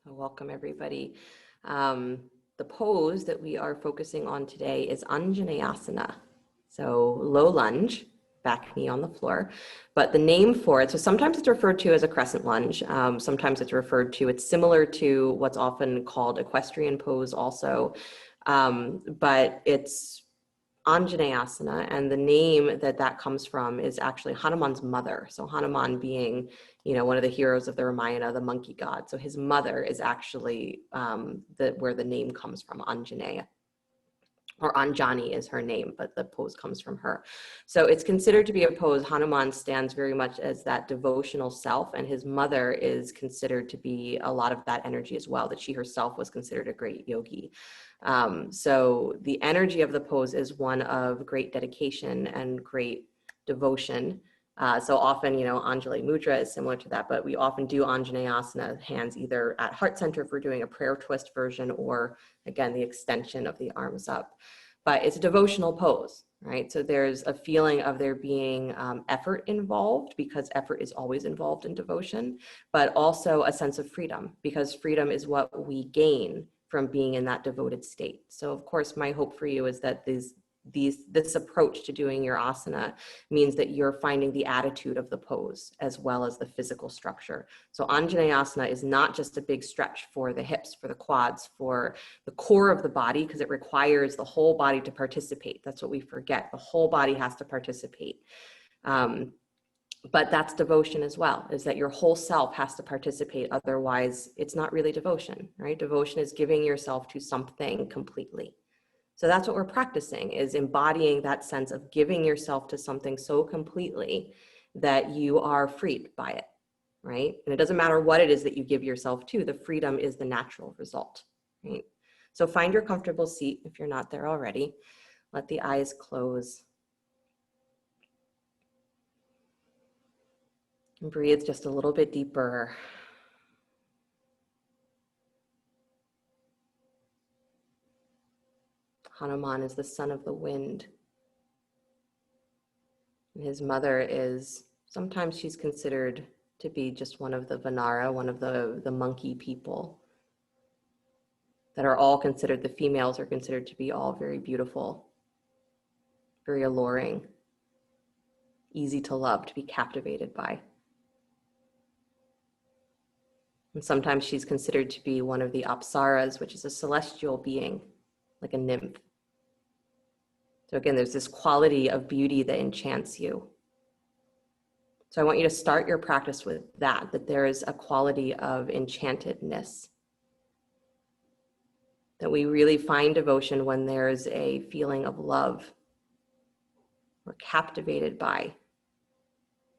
Welcome everybody. The pose that we are focusing on today is Anjaneyasana. So low lunge, back knee on the floor, but the name for it, so sometimes it's referred to as a crescent lunge. Sometimes it's similar to what's often called equestrian pose also, but it's Anjaneyasana, and the name that comes from is actually Hanuman's mother. So Hanuman being, one of the heroes of the Ramayana, the monkey god. So his mother is actually where the name comes from, Anjaneya. Or Anjani is her name, but the pose comes from her. So it's considered to be a pose. Hanuman stands very much as that devotional self, and his mother is considered to be a lot of that energy as well, that she herself was considered a great yogi. So the energy of the pose is one of great dedication and great devotion. So often, Anjali Mudra is similar to that, but we often do Anjaneyasana, hands either at heart center if we're doing a prayer twist version, or again, the extension of the arms up. But it's a devotional pose, right? So there's a feeling of there being effort involved, because effort is always involved in devotion, but also a sense of freedom, because freedom is what we gain from being in that devoted state. So of course, my hope for you is that this approach to doing your asana means that you're finding the attitude of the pose as well as the physical structure. So Anjaneyasana is not just a big stretch for the hips, for the quads, for the core of the body, because it requires the whole body to participate. That's what we forget. The whole body has to participate. But that's devotion as well, is that your whole self has to participate. Otherwise, it's not really devotion, right? Devotion is giving yourself to something completely. So that's what we're practicing, is embodying that sense of giving yourself to something so completely that you are freed by it, right? And it doesn't matter what it is that you give yourself to, the freedom is the natural result, right? So find your comfortable seat if you're not there already. Let the eyes close. And breathe just a little bit deeper. Hanuman is the son of the wind. And his mother is, sometimes she's considered to be just one of the Vanara, one of the monkey people that are all considered, the females are considered to be all very beautiful, very alluring, easy to love, to be captivated by. And sometimes she's considered to be one of the apsaras, which is a celestial being, like a nymph. So again, there's this quality of beauty that enchants you. So I want you to start your practice with that there is a quality of enchantedness. That we really find devotion when there's a feeling of love. We're captivated by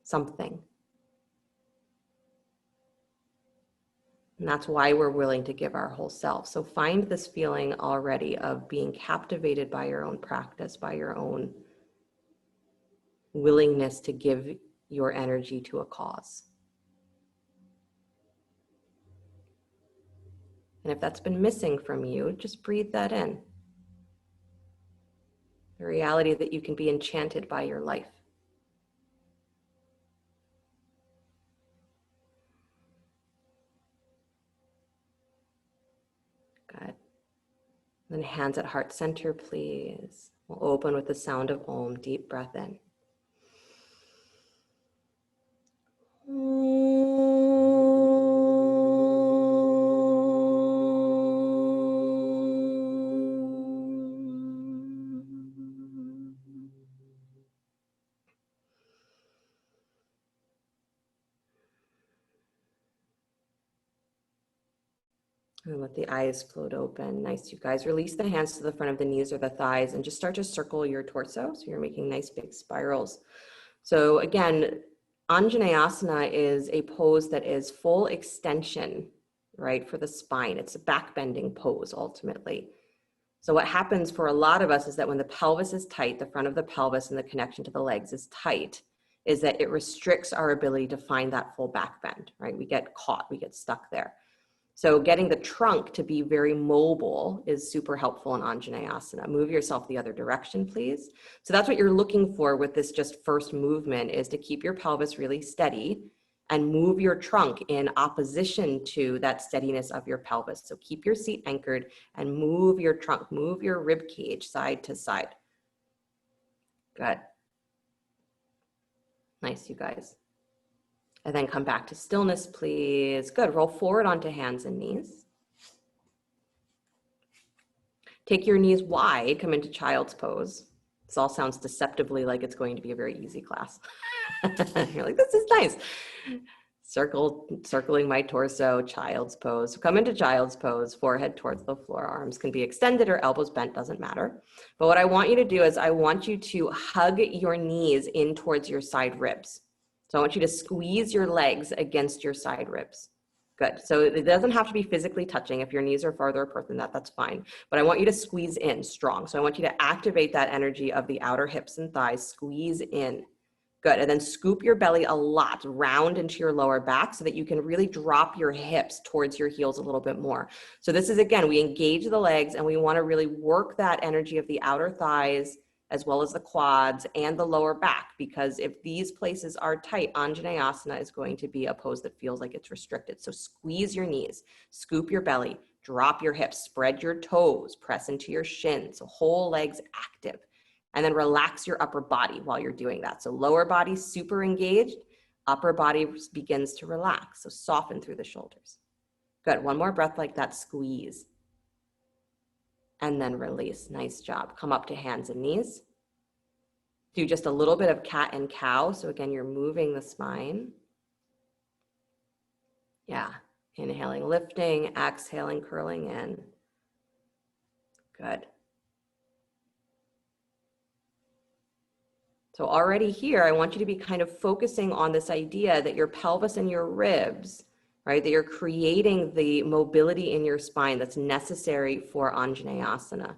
something. And that's why we're willing to give our whole self. So find this feeling already of being captivated by your own practice, by your own willingness to give your energy to a cause. And if that's been missing from you, just breathe that in. The reality that you can be enchanted by your life. Good. Then hands at heart center, please. We'll open with the sound of Om. Deep breath in. And let the eyes float open. Nice, you guys. Release the hands to the front of the knees or the thighs and just start to circle your torso. So you're making nice big spirals. So again, Anjaneyasana is a pose that is full extension, right, for the spine. It's a back bending pose ultimately. So what happens for a lot of us is that when the pelvis is tight, the front of the pelvis and the connection to the legs is tight, is that it restricts our ability to find that full back bend, right? We get caught, we get stuck there. So getting the trunk to be very mobile is super helpful in Anjaneyasana. Move yourself the other direction, please. So that's what you're looking for with this just first movement, is to keep your pelvis really steady and move your trunk in opposition to that steadiness of your pelvis. So keep your seat anchored and move your trunk, move your rib cage side to side. Good. Nice, you guys. And then come back to stillness, please. Good. Roll forward onto hands and knees. Take your knees wide, come into child's pose. This all sounds deceptively like it's going to be a very easy class. You're like, this is nice. Circling my torso, child's pose. Come into child's pose, forehead towards the floor. Arms can be extended or elbows bent, doesn't matter. But what I want you to do is I want you to hug your knees in towards your side ribs. So I want you to squeeze your legs against your side ribs. Good. So it doesn't have to be physically touching. If your knees are farther apart than that, that's fine. But I want you to squeeze in strong. So I want you to activate that energy of the outer hips and thighs. Squeeze in. Good. And then scoop your belly a lot, round into your lower back so that you can really drop your hips towards your heels a little bit more. So this is, again, we engage the legs and we want to really work that energy of the outer thighs as well as the quads and the lower back, because if these places are tight, Anjaneyasana is going to be a pose that feels like it's restricted. So squeeze your knees, scoop your belly, drop your hips, spread your toes, press into your shins, so whole legs active, and then relax your upper body while you're doing that. So lower body super engaged, upper body begins to relax, so soften through the shoulders. Good, one more breath like that, squeeze. And then release. Nice job. Come up to hands and knees. Do just a little bit of cat and cow. So again, you're moving the spine. Yeah. Inhaling, lifting, exhaling, curling in. Good. So already here, I want you to be kind of focusing on this idea that your pelvis and your ribs, right, that you're creating the mobility in your spine that's necessary for Anjaneyasana.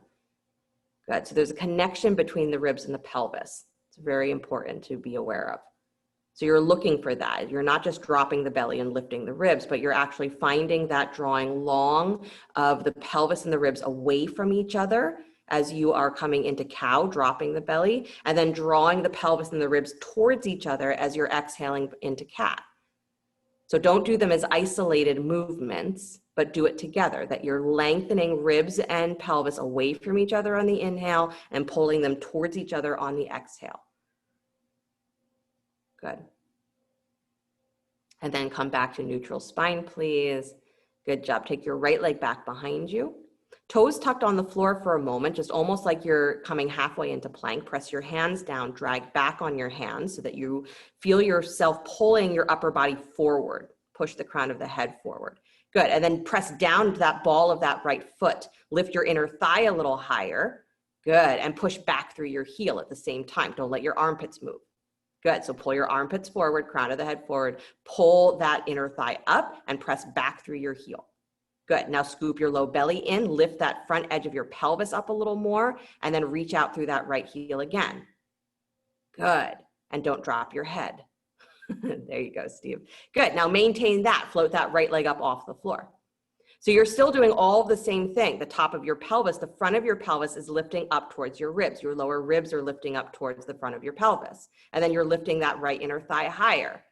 Good. So there's a connection between the ribs and the pelvis. It's very important to be aware of. So you're looking for that. You're not just dropping the belly and lifting the ribs, but you're actually finding that drawing long of the pelvis and the ribs away from each other as you are coming into cow, dropping the belly, and then drawing the pelvis and the ribs towards each other as you're exhaling into cat. So don't do them as isolated movements, but do it together, that you're lengthening ribs and pelvis away from each other on the inhale and pulling them towards each other on the exhale. Good. And then come back to neutral spine, please. Good job. Take your right leg back behind you. Toes tucked on the floor for a moment, just almost like you're coming halfway into plank. Press your hands down, drag back on your hands so that you feel yourself pulling your upper body forward. Push the crown of the head forward. Good. And then press down to that ball of that right foot. Lift your inner thigh a little higher. Good. And push back through your heel at the same time. Don't let your armpits move. Good. So pull your armpits forward, crown of the head forward. Pull that inner thigh up and press back through your heel. Good. Now scoop your low belly in, lift that front edge of your pelvis up a little more, and then reach out through that right heel again. Good. And don't drop your head. There you go, Steve. Good. Now maintain that. Float that right leg up off the floor. So you're still doing all the same thing. The top of your pelvis, the front of your pelvis is lifting up towards your ribs. Your lower ribs are lifting up towards the front of your pelvis. And then you're lifting that right inner thigh higher.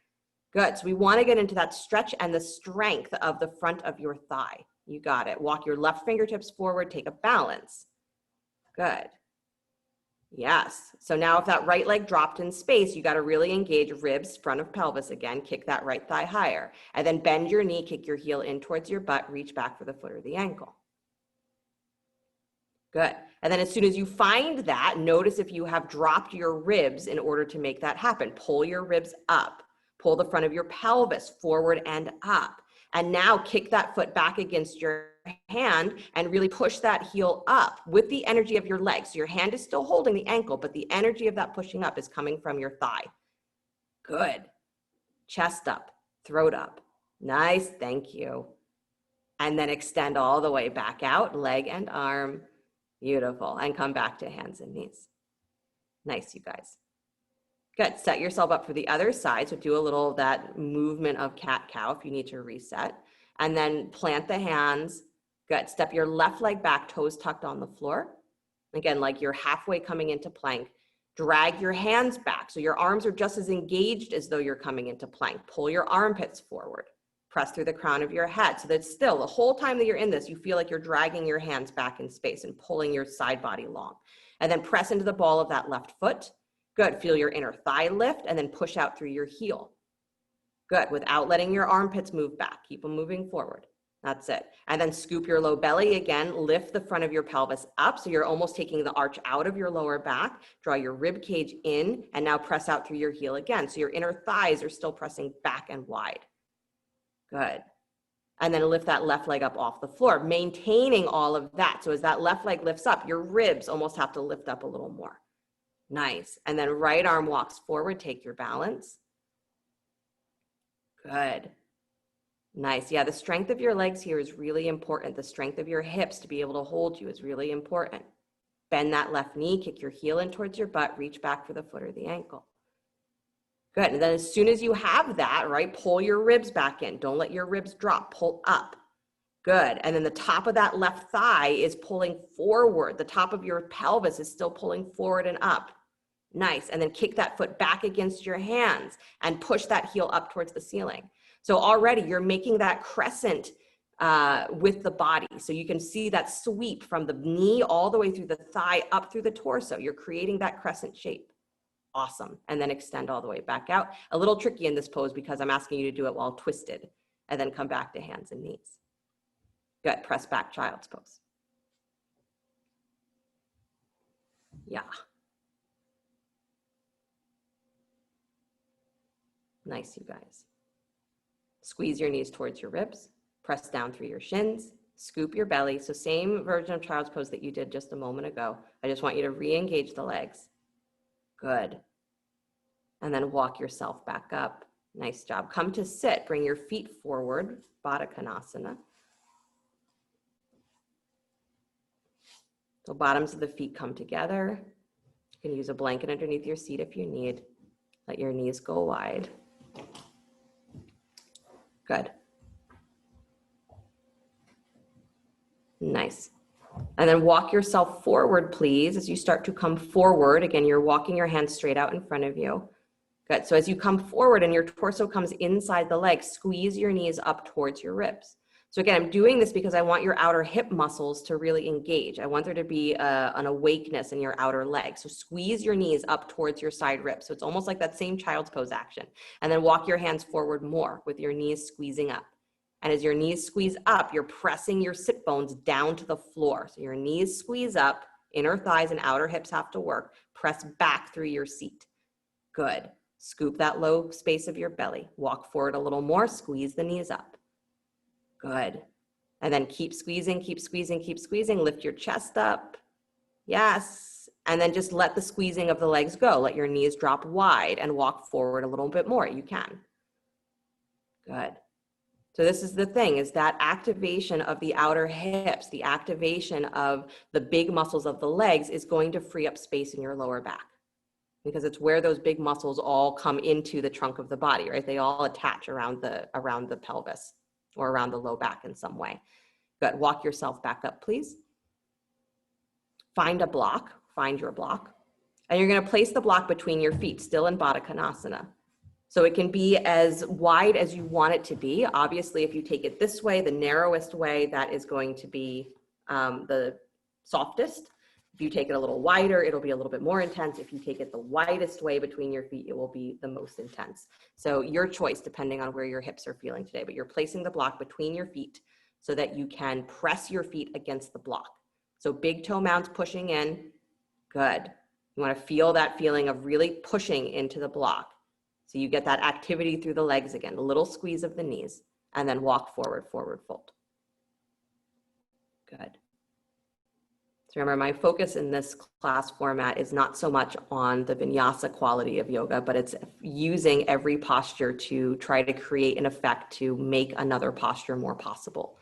Good. So we want to get into that stretch and the strength of the front of your thigh. You got it. Walk your left fingertips forward. Take a balance. Good. Yes. So now if that right leg dropped in space, you got to really engage ribs, front of pelvis again. Kick that right thigh higher. And then bend your knee, kick your heel in towards your butt, reach back for the foot or the ankle. Good. And then as soon as you find that, notice if you have dropped your ribs in order to make that happen. Pull your ribs up. Pull the front of your pelvis forward and up. And now kick that foot back against your hand and really push that heel up with the energy of your leg. So your hand is still holding the ankle, but the energy of that pushing up is coming from your thigh. Good. Chest up, throat up. Nice, thank you. And then extend all the way back out, leg and arm. Beautiful. And come back to hands and knees. Nice, you guys. Good. Set yourself up for the other side. So do a little of that movement of cat-cow if you need to reset. And then plant the hands. Good. Step your left leg back, toes tucked on the floor. Again, like you're halfway coming into plank. Drag your hands back. So your arms are just as engaged as though you're coming into plank. Pull your armpits forward. Press through the crown of your head. So that still, the whole time that you're in this, you feel like you're dragging your hands back in space and pulling your side body long. And then press into the ball of that left foot. Good. Feel your inner thigh lift and then push out through your heel. Good. Without letting your armpits move back. Keep them moving forward. That's it. And then scoop your low belly again, lift the front of your pelvis up. So you're almost taking the arch out of your lower back, draw your rib cage in, and now press out through your heel again. So your inner thighs are still pressing back and wide. Good. And then lift that left leg up off the floor, maintaining all of that. So as that left leg lifts up, your ribs almost have to lift up a little more. Nice. And then right arm walks forward, take your balance. Good. Nice. Yeah, the strength of your legs here is really important. The strength of your hips to be able to hold you is really important. Bend that left knee, kick your heel in towards your butt, reach back for the foot or the ankle. Good. And then as soon as you have that, right, pull your ribs back in. Don't let your ribs drop. Pull up. Good. And then the top of that left thigh is pulling forward. The top of your pelvis is still pulling forward and up. Nice. And then kick that foot back against your hands and push that heel up towards the ceiling. So already you're making that crescent with the body. So you can see that sweep from the knee all the way through the thigh up through the torso. You're creating that crescent shape. Awesome. And then extend all the way back out. A little tricky in this pose because I'm asking you to do it while twisted and then come back to hands and knees. Good. Press back, child's pose. Yeah. Nice, you guys. Squeeze your knees towards your ribs, press down through your shins, scoop your belly. So same version of child's pose that you did just a moment ago. I just want you to re-engage the legs. Good. And then walk yourself back up. Nice job. Come to sit. Bring your feet forward, Baddha Konasana. So bottoms of the feet come together. You can use a blanket underneath your seat if you need. Let your knees go wide. Good. Nice. And then walk yourself forward, please, as you start to come forward. Again, you're walking your hands straight out in front of you. Good. So as you come forward and your torso comes inside the leg, squeeze your knees up towards your ribs. So again, I'm doing this because I want your outer hip muscles to really engage. I want there to be an awakeness in your outer leg. So squeeze your knees up towards your side ribs. So it's almost like that same child's pose action. And then walk your hands forward more with your knees squeezing up. And as your knees squeeze up, you're pressing your sit bones down to the floor. So your knees squeeze up, inner thighs and outer hips have to work. Press back through your seat. Good. Scoop that low space of your belly. Walk forward a little more, squeeze the knees up. Good. And then keep squeezing, keep squeezing, keep squeezing. Lift your chest up. Yes. And then just let the squeezing of the legs go. Let your knees drop wide and walk forward a little bit more. You can. Good. So this is the thing, is that activation of the outer hips, the activation of the big muscles of the legs is going to free up space in your lower back, because it's where those big muscles all come into the trunk of the body, right? They all attach around the pelvis or around the low back in some way. Good. Walk yourself back up, please. Find a block, find your block. And you're going to place the block between your feet, still in Baddha Konasana. So it can be as wide as you want it to be. Obviously, if you take it this way, the narrowest way, that is going to be the softest. If you take it a little wider, it'll be a little bit more intense. If you take it the widest way between your feet, it will be the most intense. So your choice, depending on where your hips are feeling today, but you're placing the block between your feet so that you can press your feet against the block. So big toe mounds pushing in. Good. You want to feel that feeling of really pushing into the block. So you get that activity through the legs again, a little squeeze of the knees, and then walk forward, forward fold. Good. So remember, my focus in this class format is not so much on the vinyasa quality of yoga, but it's using every posture to try to create an effect to make another posture more possible.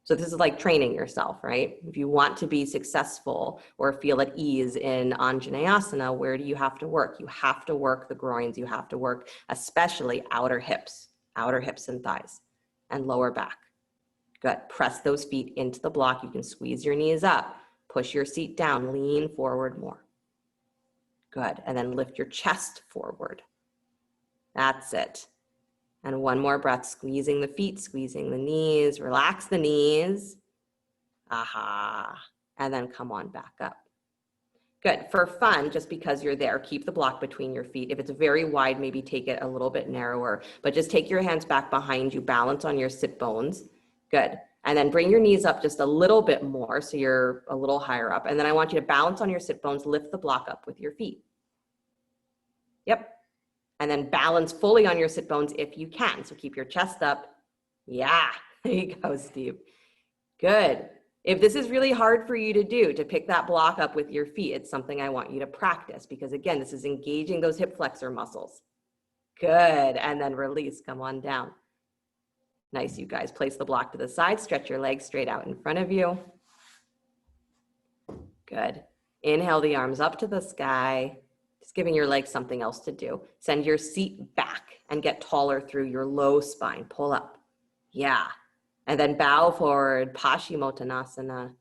So this is like training yourself, right? If you want to be successful or feel at ease in Anjaneyasana, where do you have to work? You have to work the groins. You have to work especially outer hips and thighs, and lower back. Good. Press those feet into the block. You can squeeze your knees up, push your seat down, lean forward more. Good. And then lift your chest forward. That's it. And one more breath, squeezing the feet, squeezing the knees, relax the knees. Aha. And then come on back up. Good. For fun, just because you're there, keep the block between your feet. If it's very wide, maybe take it a little bit narrower, but just take your hands back behind you, balance on your sit bones. Good. And then bring your knees up just a little bit more so you're a little higher up. And then I want you to balance on your sit bones, lift the block up with your feet. Yep. And then balance fully on your sit bones if you can. So keep your chest up. Yeah, there you go, Steve. Good. If this is really hard for you to do, to pick that block up with your feet, it's something I want you to practice because again, this is engaging those hip flexor muscles. Good. And then release, come on down. Nice, you guys. Place the block to the side, stretch your legs straight out in front of you. Good. Inhale the arms up to the sky. Just giving your legs something else to do. Send your seat back and get taller through your low spine. Pull up. Yeah. And then bow forward, Paschimottanasana.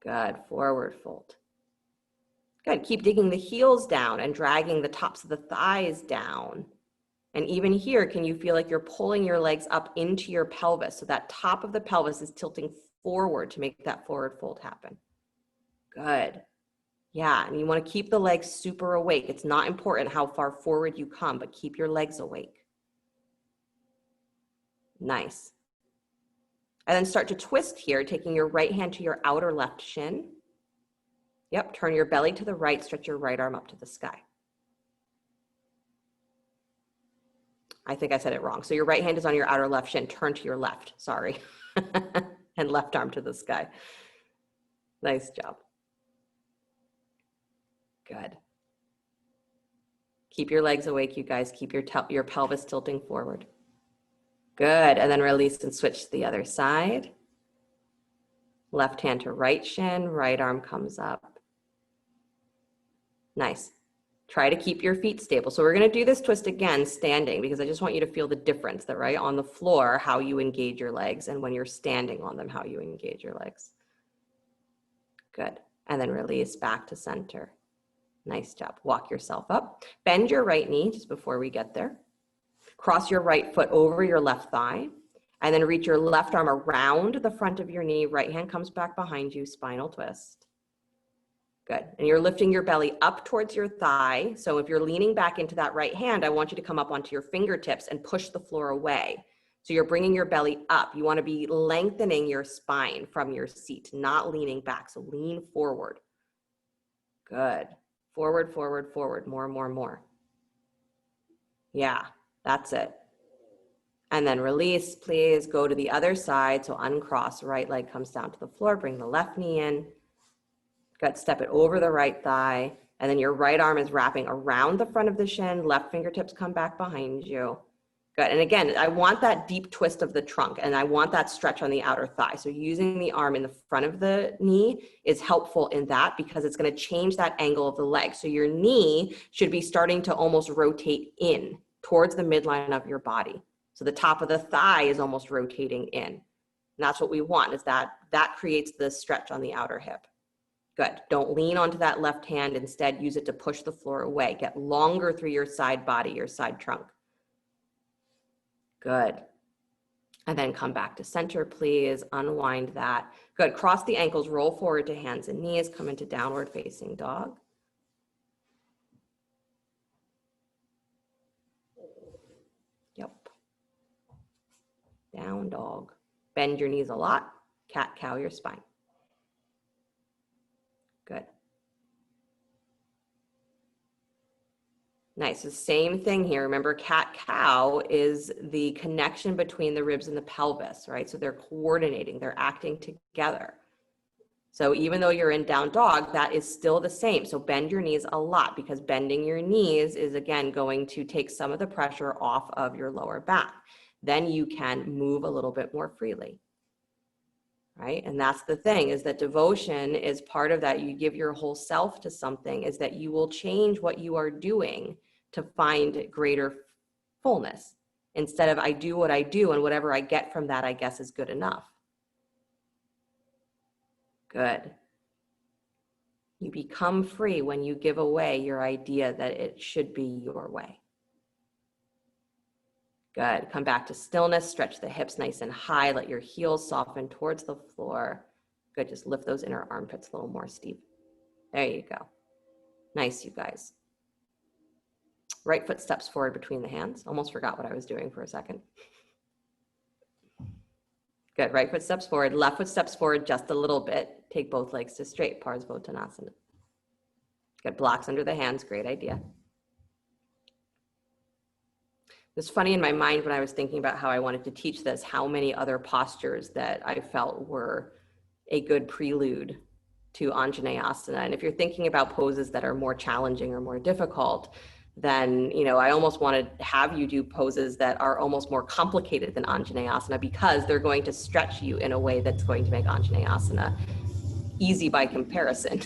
Good, forward fold. Good, keep digging the heels down and dragging the tops of the thighs down. And even here, can you feel like you're pulling your legs up into your pelvis? So that top of the pelvis is tilting forward to make that forward fold happen. Good. Yeah, and you want to keep the legs super awake. It's not important how far forward you come, but keep your legs awake. Nice. And then start to twist here, taking your right hand to your outer left shin. Yep, turn your belly to the right, stretch your right arm up to the sky. I think I said it wrong. So your right hand is on your outer left shin, turn to your left, sorry. And left arm to the sky. Nice job. Good. Keep your legs awake, you guys. Keep your pelvis tilting forward. Good, and then release and switch to the other side. Left hand to right shin, right arm comes up. Nice. Try to keep your feet stable. So we're gonna do this twist again, standing, because I just want you to feel the difference that right on the floor, how you engage your legs, and when you're standing on them, how you engage your legs. Good, and then release back to center. Nice job, walk yourself up. Bend your right knee just before we get there. Cross your right foot over your left thigh, and then reach your left arm around the front of your knee. Right hand comes back behind you, spinal twist. Good. And you're lifting your belly up towards your thigh. So if you're leaning back into that right hand, I want you to come up onto your fingertips and push the floor away. So you're bringing your belly up. You want to be lengthening your spine from your seat, not leaning back. So lean forward. Good. Forward, forward, forward. More, more, more. Yeah. That's it. And then release, please. Go to the other side. So uncross, right leg comes down to the floor. Bring the left knee in. Good, step it over the right thigh. And then your right arm is wrapping around the front of the shin. Left fingertips come back behind you. Good, and again, I want that deep twist of the trunk and I want that stretch on the outer thigh. So using the arm in the front of the knee is helpful in that because it's gonna change that angle of the leg. So your knee should be starting to almost rotate in towards the midline of your body. So the top of the thigh is almost rotating in. And that's what we want, is that creates the stretch on the outer hip. Good. Don't lean onto that left hand. Instead, use it to push the floor away. Get longer through your side body, your side trunk. Good. And then come back to center, please. Unwind that. Good. Cross the ankles, roll forward to hands and knees. Come into downward facing dog. Yep. Down dog. Bend your knees a lot. Cat cow your spine. Good. Nice. The same thing here. Remember, cat cow is the connection between the ribs and the pelvis, right? So they're coordinating, they're acting together. So even though you're in down dog, that is still the same. So bend your knees a lot, because bending your knees is again going to take some of the pressure off of your lower back. Then you can move a little bit more freely. Right? And that's the thing, is that devotion is part of that. You give your whole self to something, is that you will change what you are doing to find greater fullness, instead of I do what I do and whatever I get from that, I guess, is good enough. Good. You become free when you give away your idea that it should be your way. Good. Come back to stillness. Stretch the hips nice and high. Let your heels soften towards the floor. Good. Just lift those inner armpits a little more, Steve. There you go. Nice, you guys. Right foot steps forward between the hands. Almost forgot what I was doing for a second. Good. Right foot steps forward. Left foot steps forward just a little bit. Take both legs to straight. Parsvottanasana. Good. Blocks under the hands. Great idea. It's funny in my mind when I was thinking about how I wanted to teach this, how many other postures that I felt were a good prelude to Anjaneyasana. And if you're thinking about poses that are more challenging or more difficult, then, you know, I almost want to have you do poses that are almost more complicated than Anjaneyasana, because they're going to stretch you in a way that's going to make Anjaneyasana easy by comparison.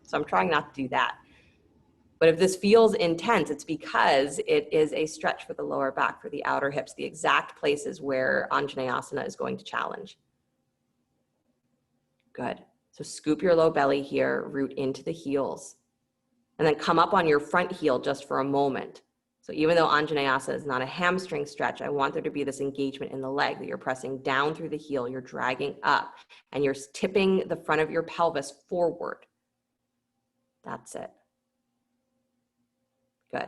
So I'm trying not to do that. But if this feels intense, it's because it is a stretch for the lower back, for the outer hips, the exact places where Anjaneyasana is going to challenge. Good. So scoop your low belly here, root into the heels, and then come up on your front heel just for a moment. So even though Anjaneyasana is not a hamstring stretch, I want there to be this engagement in the leg, that you're pressing down through the heel, you're dragging up, and you're tipping the front of your pelvis forward. That's it. Good.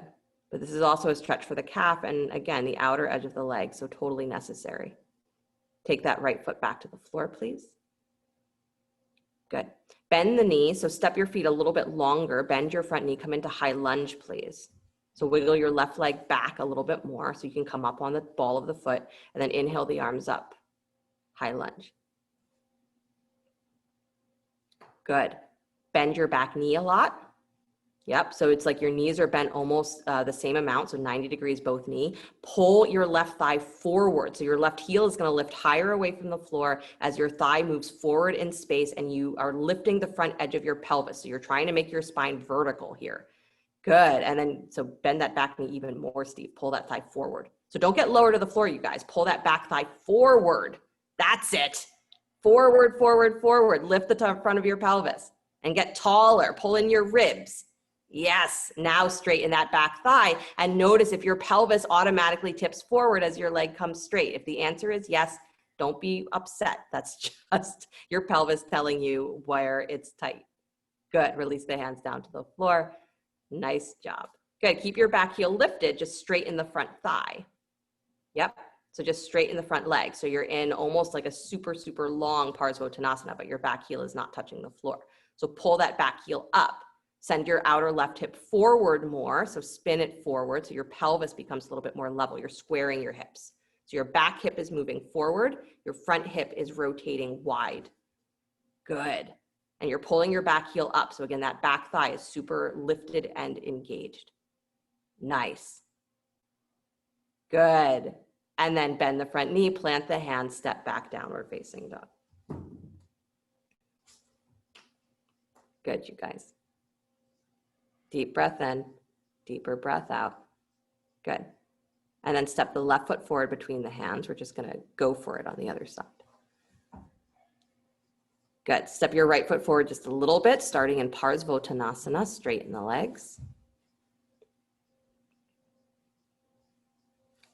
But this is also a stretch for the calf and, again, the outer edge of the leg, so totally necessary. Take that right foot back to the floor, please. Good. Bend the knee, so step your feet a little bit longer. Bend your front knee, come into high lunge, please. So wiggle your left leg back a little bit more so you can come up on the ball of the foot, and then inhale the arms up. High lunge. Good. Bend your back knee a lot. Yep, so it's like your knees are bent almost the same amount, so 90 degrees both knee. Pull your left thigh forward, so your left heel is going to lift higher away from the floor as your thigh moves forward in space, and you are lifting the front edge of your pelvis, so you're trying to make your spine vertical here. Good, and then so bend that back knee even more, Steve. Pull that thigh forward. So don't get lower to the floor, you guys. Pull that back thigh forward. That's it. Forward, forward, forward. Lift the front of your pelvis and get taller. Pull in your ribs. Yes, now straighten that back thigh, and notice if your pelvis automatically tips forward as your leg comes straight. If the answer is yes, don't be upset. That's just your pelvis telling you where it's tight. Good, release the hands down to the floor. Nice job. Good, keep your back heel lifted, just straighten the front thigh. Yep, so just straighten the front leg. So you're in almost like a super, super long Parsvottanasana, but your back heel is not touching the floor. So pull that back heel up. Send your outer left hip forward more, so spin it forward so your pelvis becomes a little bit more level. You're squaring your hips. So your back hip is moving forward, your front hip is rotating wide. Good. And you're pulling your back heel up. So again, that back thigh is super lifted and engaged. Nice. Good. And then bend the front knee, plant the hands, step back, downward facing dog. Good, you guys. Deep breath in, deeper breath out. Good. And then step the left foot forward between the hands. We're just going to go for it on the other side. Good. Step your right foot forward just a little bit, starting in Parsvottanasana. Straighten the legs.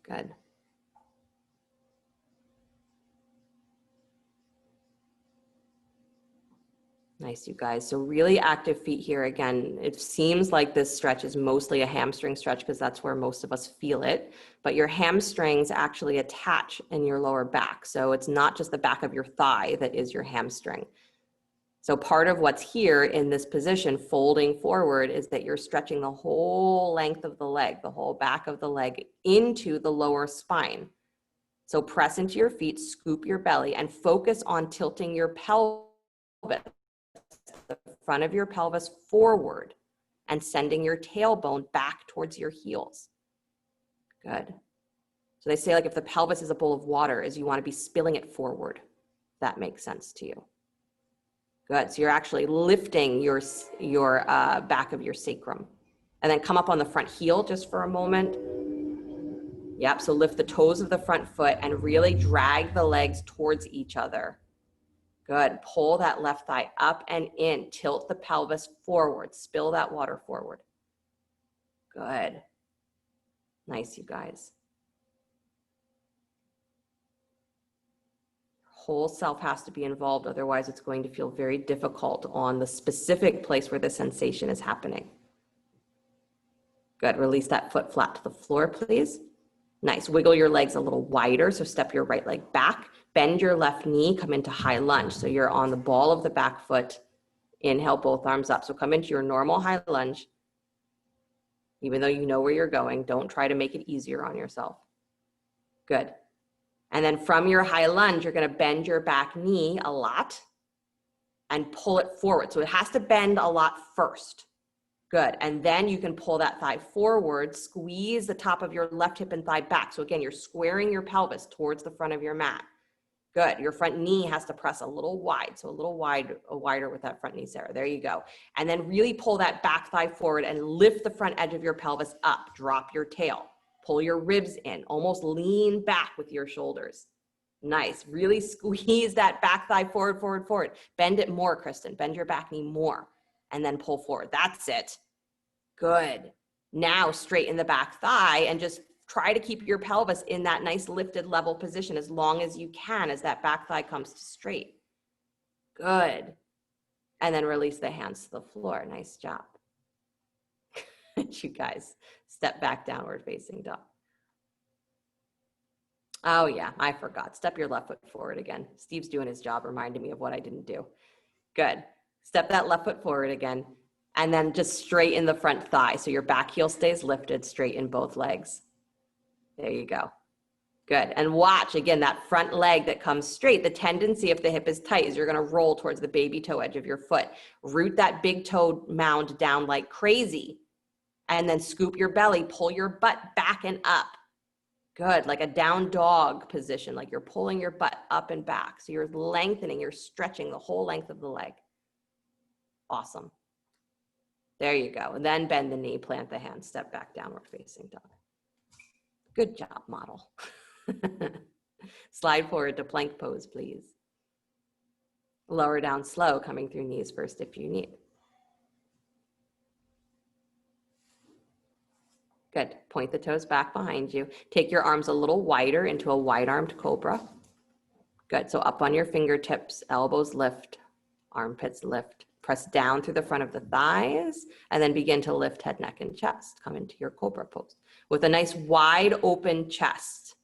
Good. Nice, you guys. So really active feet here. Again, it seems like this stretch is mostly a hamstring stretch because that's where most of us feel it, but your hamstrings actually attach in your lower back. So it's not just the back of your thigh that is your hamstring. So part of what's here in this position, folding forward, is that you're stretching the whole length of the leg, the whole back of the leg into the lower spine. So press into your feet, scoop your belly, and focus on tilting your pelvis, the front of your pelvis forward, and sending your tailbone back towards your heels. Good. So they say, like, if the pelvis is a bowl of water, is you want to be spilling it forward. If that makes sense to you. Good. So you're actually lifting your back of your sacrum. And then come up on the front heel just for a moment. Yep. So lift the toes of the front foot and really drag the legs towards each other. Good. Pull that left thigh up and in. Tilt the pelvis forward. Spill that water forward. Good. Nice, you guys. Whole self has to be involved, otherwise it's going to feel very difficult on the specific place where the sensation is happening. Good. Release that foot flat to the floor, please. Nice. Wiggle your legs a little wider. So step your right leg back, bend your left knee, come into high lunge. So you're on the ball of the back foot. Inhale, both arms up. So come into your normal high lunge. Even though you know where you're going, don't try to make it easier on yourself. Good. And then from your high lunge, you're going to bend your back knee a lot and pull it forward. So it has to bend a lot first. Good. And then you can pull that thigh forward, squeeze the top of your left hip and thigh back. So again, you're squaring your pelvis towards the front of your mat. Good. Your front knee has to press a little wide. So a little wider with that front knee, Sarah. There you go. And then really pull that back thigh forward and lift the front edge of your pelvis up. Drop your tail. Pull your ribs in. Almost lean back with your shoulders. Nice. Really squeeze that back thigh forward, forward, forward. Bend it more, Kristen. Bend your back knee more. And then pull forward. That's it. Good. Now straighten the back thigh and just try to keep your pelvis in that nice lifted level position as long as you can as that back thigh comes to straight. Good. And then release the hands to the floor. Nice job. You guys, step back, downward facing dog. Oh yeah, I forgot. Step your left foot forward again. Steve's doing his job, reminding me of what I didn't do. Good. Step that left foot forward again. And then just straighten the front thigh. So your back heel stays lifted, straighten both legs. There you go. Good. And watch, again, that front leg that comes straight. The tendency, if the hip is tight, is you're going to roll towards the baby toe edge of your foot. Root that big toe mound down like crazy. And then scoop your belly, pull your butt back and up. Good. Like a down dog position, like you're pulling your butt up and back. So you're lengthening, you're stretching the whole length of the leg. Awesome. There you go. And then bend the knee, plant the hand, step back, downward facing dog. Good job, model. Slide forward to plank pose, please. Lower down slow, coming through knees first if you need. Good. Point the toes back behind you. Take your arms a little wider into a wide-armed cobra. Good. So up on your fingertips, elbows lift, armpits lift. Press down through the front of the thighs and then begin to lift head, neck, and chest. Come into your cobra pose with a nice wide open chest.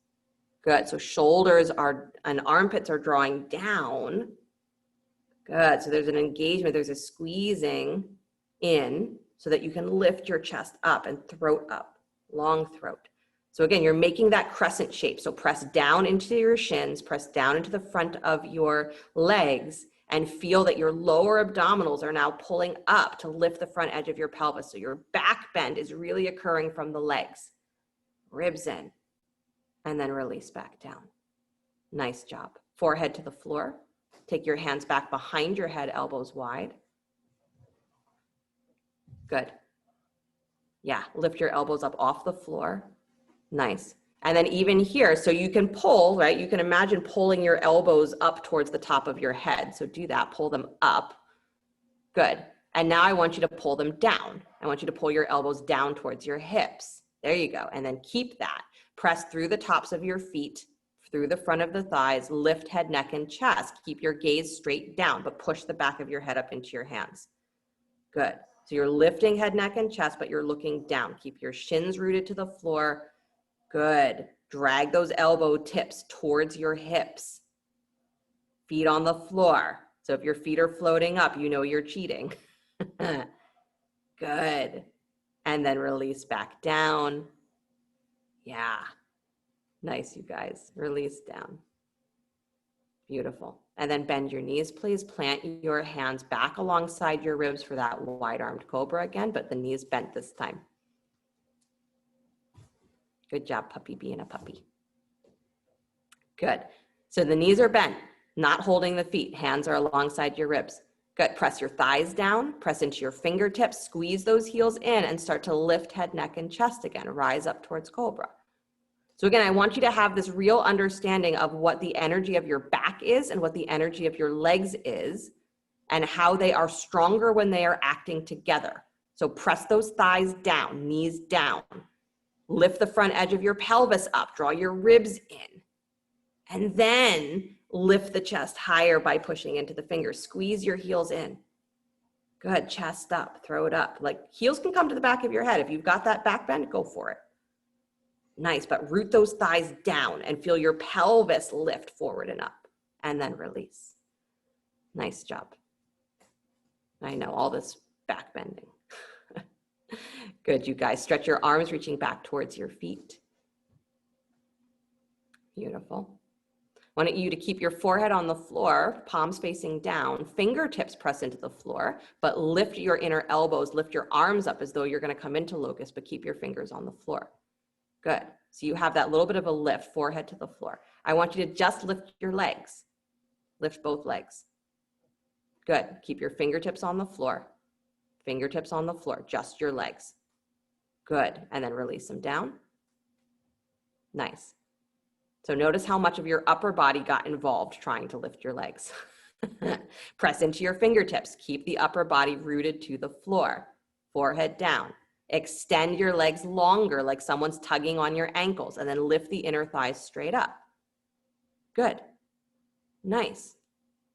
Good. So shoulders are and armpits are drawing down. Good. So there's an engagement. There's a squeezing in so that you can lift your chest up and throat up, long throat. So again, you're making that crescent shape. So press down into your shins, press down into the front of your legs, and feel that your lower abdominals are now pulling up to lift the front edge of your pelvis. So your back bend is really occurring from the legs. Ribs in, and then release back down. Nice job. Forehead to the floor. Take your hands back behind your head, elbows wide. Good. Yeah, lift your elbows up off the floor. Nice. And then even here, so you can pull, right? You can imagine pulling your elbows up towards the top of your head. So do that, pull them up. Good. And now I want you to pull them down. I want you to pull your elbows down towards your hips. There you go. And then keep that. Press through the tops of your feet, through the front of the thighs, lift head, neck, and chest. Keep your gaze straight down, but push the back of your head up into your hands. Good. So you're lifting head, neck, and chest, but you're looking down. Keep your shins rooted to the floor. Good. Drag those elbow tips towards your hips. Feet on the floor. So if your feet are floating up, you know you're cheating. Good. And then release back down. Yeah. Nice, you guys. Release down. Beautiful. And then bend your knees, please. Plant your hands back alongside your ribs for that wide-armed cobra again, but the knees bent this time. Good job, puppy, being a puppy. Good. So the knees are bent, not holding the feet. Hands are alongside your ribs. Good. Press your thighs down, press into your fingertips, squeeze those heels in, and start to lift head, neck, and chest again. Rise up towards cobra. So again, I want you to have this real understanding of what the energy of your back is and what the energy of your legs is, and how they are stronger when they are acting together. So press those thighs down, knees down. Lift the front edge of your pelvis up, draw your ribs in. And then lift the chest higher by pushing into the fingers. Squeeze your heels in. Good, chest up, throw it up. Like heels can come to the back of your head. If you've got that back bend, go for it. Nice, but root those thighs down and feel your pelvis lift forward and up, and then release. Nice job. I know all this back bending. Good, you guys. Stretch your arms, reaching back towards your feet. Beautiful. I want you to keep your forehead on the floor, palms facing down, fingertips press into the floor, but lift your inner elbows, lift your arms up as though you're going to come into locust, but keep your fingers on the floor. Good. So you have that little bit of a lift, forehead to the floor. I want you to just lift your legs. Lift both legs. Good. Keep your fingertips on the floor. Fingertips on the floor, just your legs. Good. And then release them down. Nice. So notice how much of your upper body got involved trying to lift your legs. Press into your fingertips. Keep the upper body rooted to the floor. Forehead down. Extend your legs longer, like someone's tugging on your ankles, and then lift the inner thighs straight up. Good. Nice.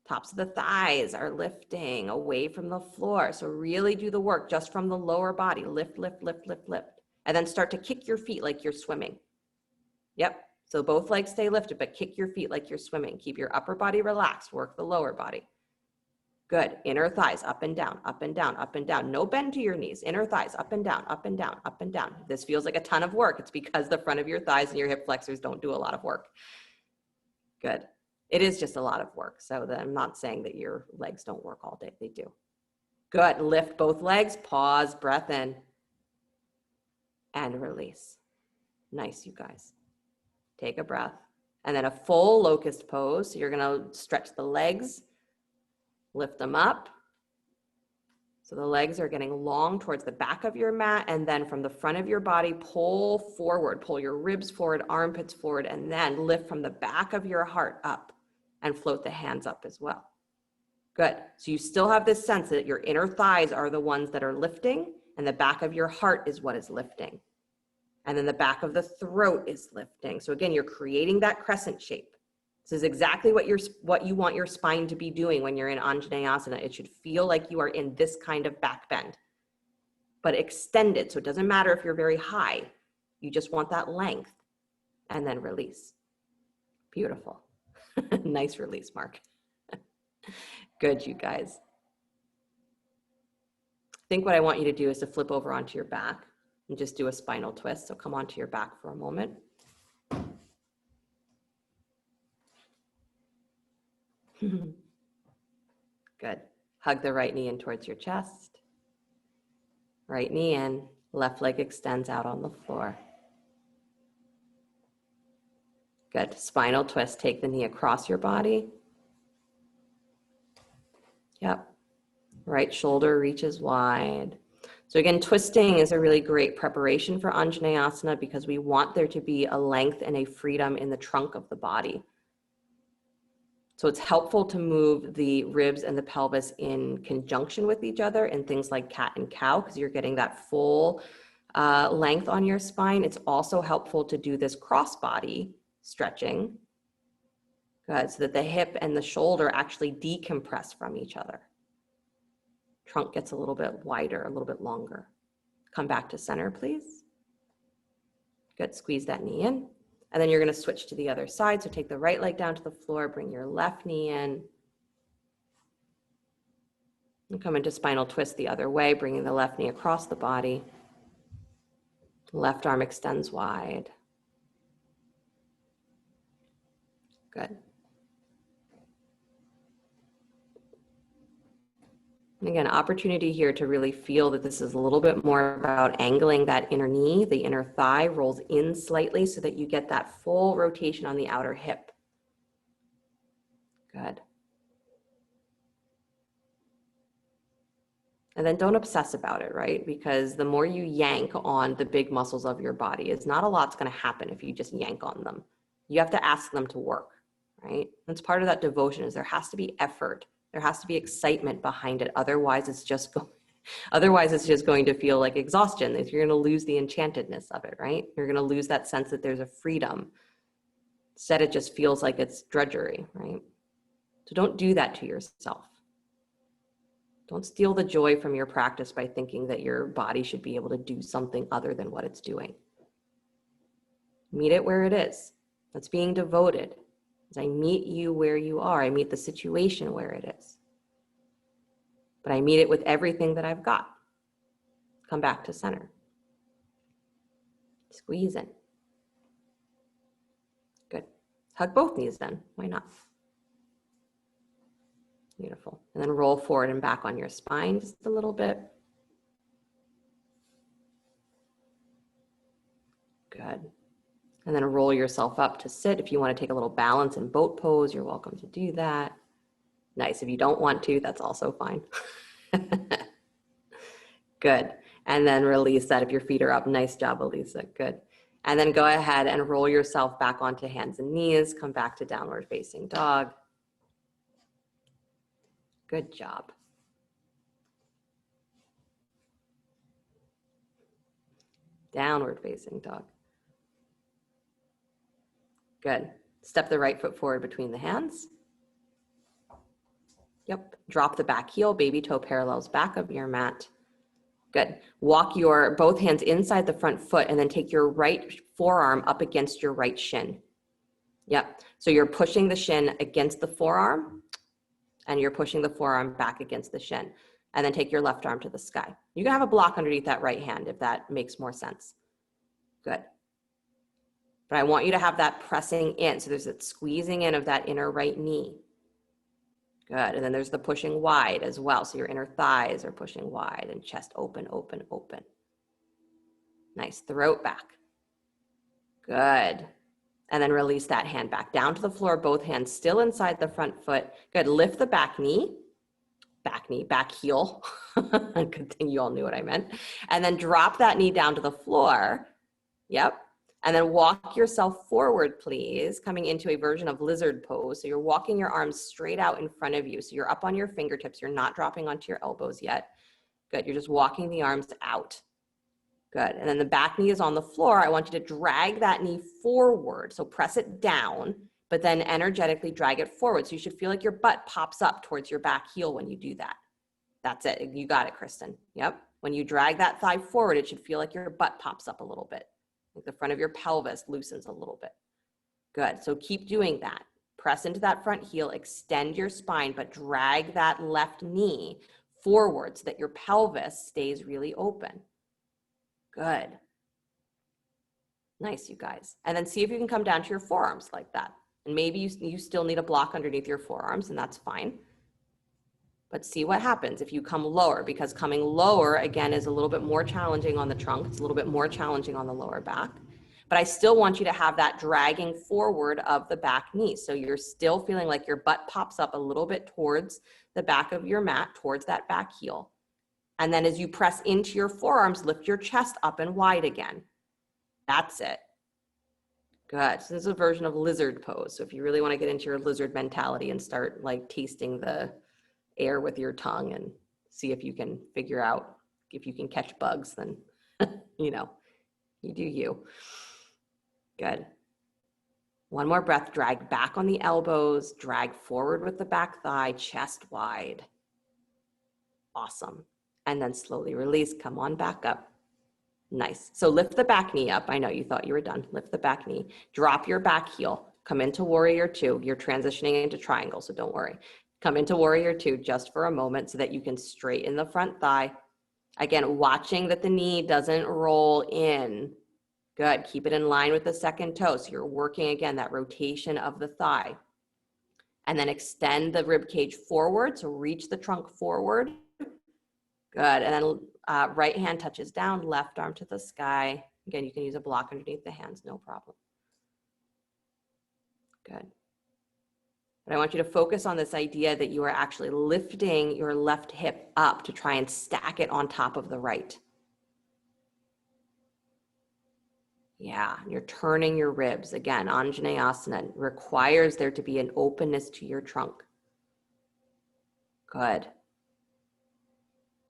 Tops of the thighs are lifting away from the floor. So really do the work just from the lower body. Lift, lift, lift, lift, lift. And then start to kick your feet like you're swimming. Yep. So both legs stay lifted, but kick your feet like you're swimming. Keep your upper body relaxed. Work the lower body. Good. Inner thighs up and down, up and down, up and down. No bend to your knees. Inner thighs up and down, up and down, up and down. This feels like a ton of work. It's because the front of your thighs and your hip flexors don't do a lot of work. Good. It is just a lot of work. So I'm not saying that your legs don't work all day. They do. Good. Lift both legs. Pause. Breath in. And release. Nice, you guys. Take a breath. And then a full locust pose. So you're going to stretch the legs. Lift them up. So the legs are getting long towards the back of your mat, and then from the front of your body, pull forward, pull your ribs forward, armpits forward, and then lift from the back of your heart up and float the hands up as well. Good. So you still have this sense that your inner thighs are the ones that are lifting, and the back of your heart is what is lifting. And then the back of the throat is lifting. So again, you're creating that crescent shape. This is exactly what you want your spine to be doing when you're in Anjaneyasana. It should feel like you are in this kind of back bend, but extended. So it doesn't matter if you're very high. You just want that length, and then release. Beautiful. Nice release, Mark. Good, you guys. I think what I want you to do is to flip over onto your back and just do a spinal twist. So come onto your back for a moment. Good. Hug the right knee in towards your chest. Right knee in, left leg extends out on the floor. Good. Spinal twist. Take the knee across your body. Yep. Right shoulder reaches wide. So again, twisting is a really great preparation for Anjaneyasana because we want there to be a length and a freedom in the trunk of the body. So it's helpful to move the ribs and the pelvis in conjunction with each other in things like cat and cow because you're getting that full length on your spine. It's also helpful to do this crossbody stretching. Good, so that the hip and the shoulder actually decompress from each other. Trunk gets a little bit wider, a little bit longer. Come back to center, please. Good, squeeze that knee in. And then you're going to switch to the other side. So take the right leg down to the floor, bring your left knee in. And come into spinal twist the other way, bringing the left knee across the body. Left arm extends wide. Good. And again, opportunity here to really feel that this is a little bit more about angling that inner knee. The inner thigh rolls in slightly so that you get that full rotation on the outer hip. Good. And then don't obsess about it, right? Because the more you yank on the big muscles of your body, it's not a lot's going to happen if you just yank on them. You have to ask them to work, right? That's part of that devotion, is there has to be effort. There has to be excitement behind it. Otherwise, it's just going to feel like exhaustion. You're going to lose the enchantedness of it, right? You're going to lose that sense that there's a freedom. Instead, it just feels like it's drudgery, right? So don't do that to yourself. Don't steal the joy from your practice by thinking that your body should be able to do something other than what it's doing. Meet it where it is. That's being devoted. As I meet you where you are, I meet the situation where it is. But I meet it with everything that I've got. Come back to center. Squeeze in. Good. Hug both knees then. Why not? Beautiful. And then roll forward and back on your spine just a little bit. Good. And then roll yourself up to sit. If you want to take a little balance in boat pose, you're welcome to do that. Nice. If you don't want to, that's also fine. Good. And then release that if your feet are up. Nice job, Elisa. Good. And then go ahead and roll yourself back onto hands and knees. Come back to downward facing dog. Good job. Downward facing dog. Good. Step the right foot forward between the hands. Yep. Drop the back heel. Baby toe parallels back of your mat. Good. Walk your both hands inside the front foot and then take your right forearm up against your right shin. Yep. So you're pushing the shin against the forearm and you're pushing the forearm back against the shin. And then take your left arm to the sky. You can have a block underneath that right hand if that makes more sense. Good. But I want you to have that pressing in. So there's that squeezing in of that inner right knee. Good. And then there's the pushing wide as well. So your inner thighs are pushing wide and chest open, open, open. Nice. Throat back. Good. And then release that hand back down to the floor, both hands still inside the front foot. Good. Lift the back knee, back heel. Good thing you all knew what I meant. And then drop that knee down to the floor. Yep. And then walk yourself forward, please, coming into a version of lizard pose. So you're walking your arms straight out in front of you. So you're up on your fingertips. You're not dropping onto your elbows yet. Good. You're just walking the arms out. Good. And then the back knee is on the floor. I want you to drag that knee forward. So press it down, but then energetically drag it forward. So you should feel like your butt pops up towards your back heel when you do that. That's it. You got it, Kristen. Yep. When you drag that thigh forward, it should feel like your butt pops up a little bit. Like the front of your pelvis loosens a little bit. Good. So keep doing that. Press into that front heel, extend your spine, but drag that left knee forward so that your pelvis stays really open. Good. Nice, you guys. And then see if you can come down to your forearms like that. And maybe you still need a block underneath your forearms, and that's fine. But see what happens if you come lower, because coming lower, again, is a little bit more challenging on the trunk. It's a little bit more challenging on the lower back. But I still want you to have that dragging forward of the back knee. So you're still feeling like your butt pops up a little bit towards the back of your mat, towards that back heel. And then as you press into your forearms, lift your chest up and wide again. That's it. Good. So this is a version of lizard pose. So if you really want to get into your lizard mentality and start like tasting the air with your tongue and see if you can figure out if you can catch bugs, then, you know, you do you. Good. One more breath. Drag back on the elbows, drag forward with the back thigh, chest wide. Awesome. And then slowly release. Come on back up. Nice. So lift the back knee up. I know you thought you were done. Lift the back knee. Drop your back heel. Come into warrior two. You're transitioning into triangle, so don't worry. Come into warrior two just for a moment so that you can straighten the front thigh. Again, watching that the knee doesn't roll in. Good. Keep it in line with the second toe. So you're working, again, that rotation of the thigh. And then extend the rib cage forward. So reach the trunk forward. Good. And then right hand touches down, left arm to the sky. Again, you can use a block underneath the hands, no problem. Good. But I want you to focus on this idea that you are actually lifting your left hip up to try and stack it on top of the right. Yeah, you're turning your ribs. Again, Anjaneyasana requires there to be an openness to your trunk. Good.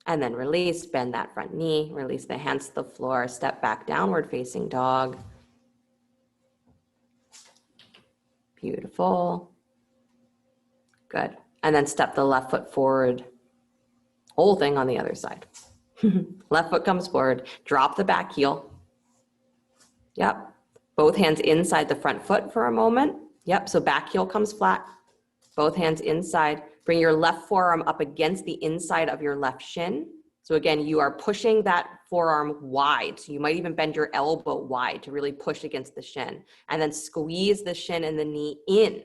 And then release, bend that front knee, release the hands to the floor, step back, downward facing dog. Beautiful. Good. And then step the left foot forward. Whole thing on the other side. Left foot comes forward, drop the back heel. Yep. Both hands inside the front foot for a moment. Yep. So back heel comes flat. Both hands inside. Bring your left forearm up against the inside of your left shin. So again, you are pushing that forearm wide. So you might even bend your elbow wide to really push against the shin. And then squeeze the shin and the knee in.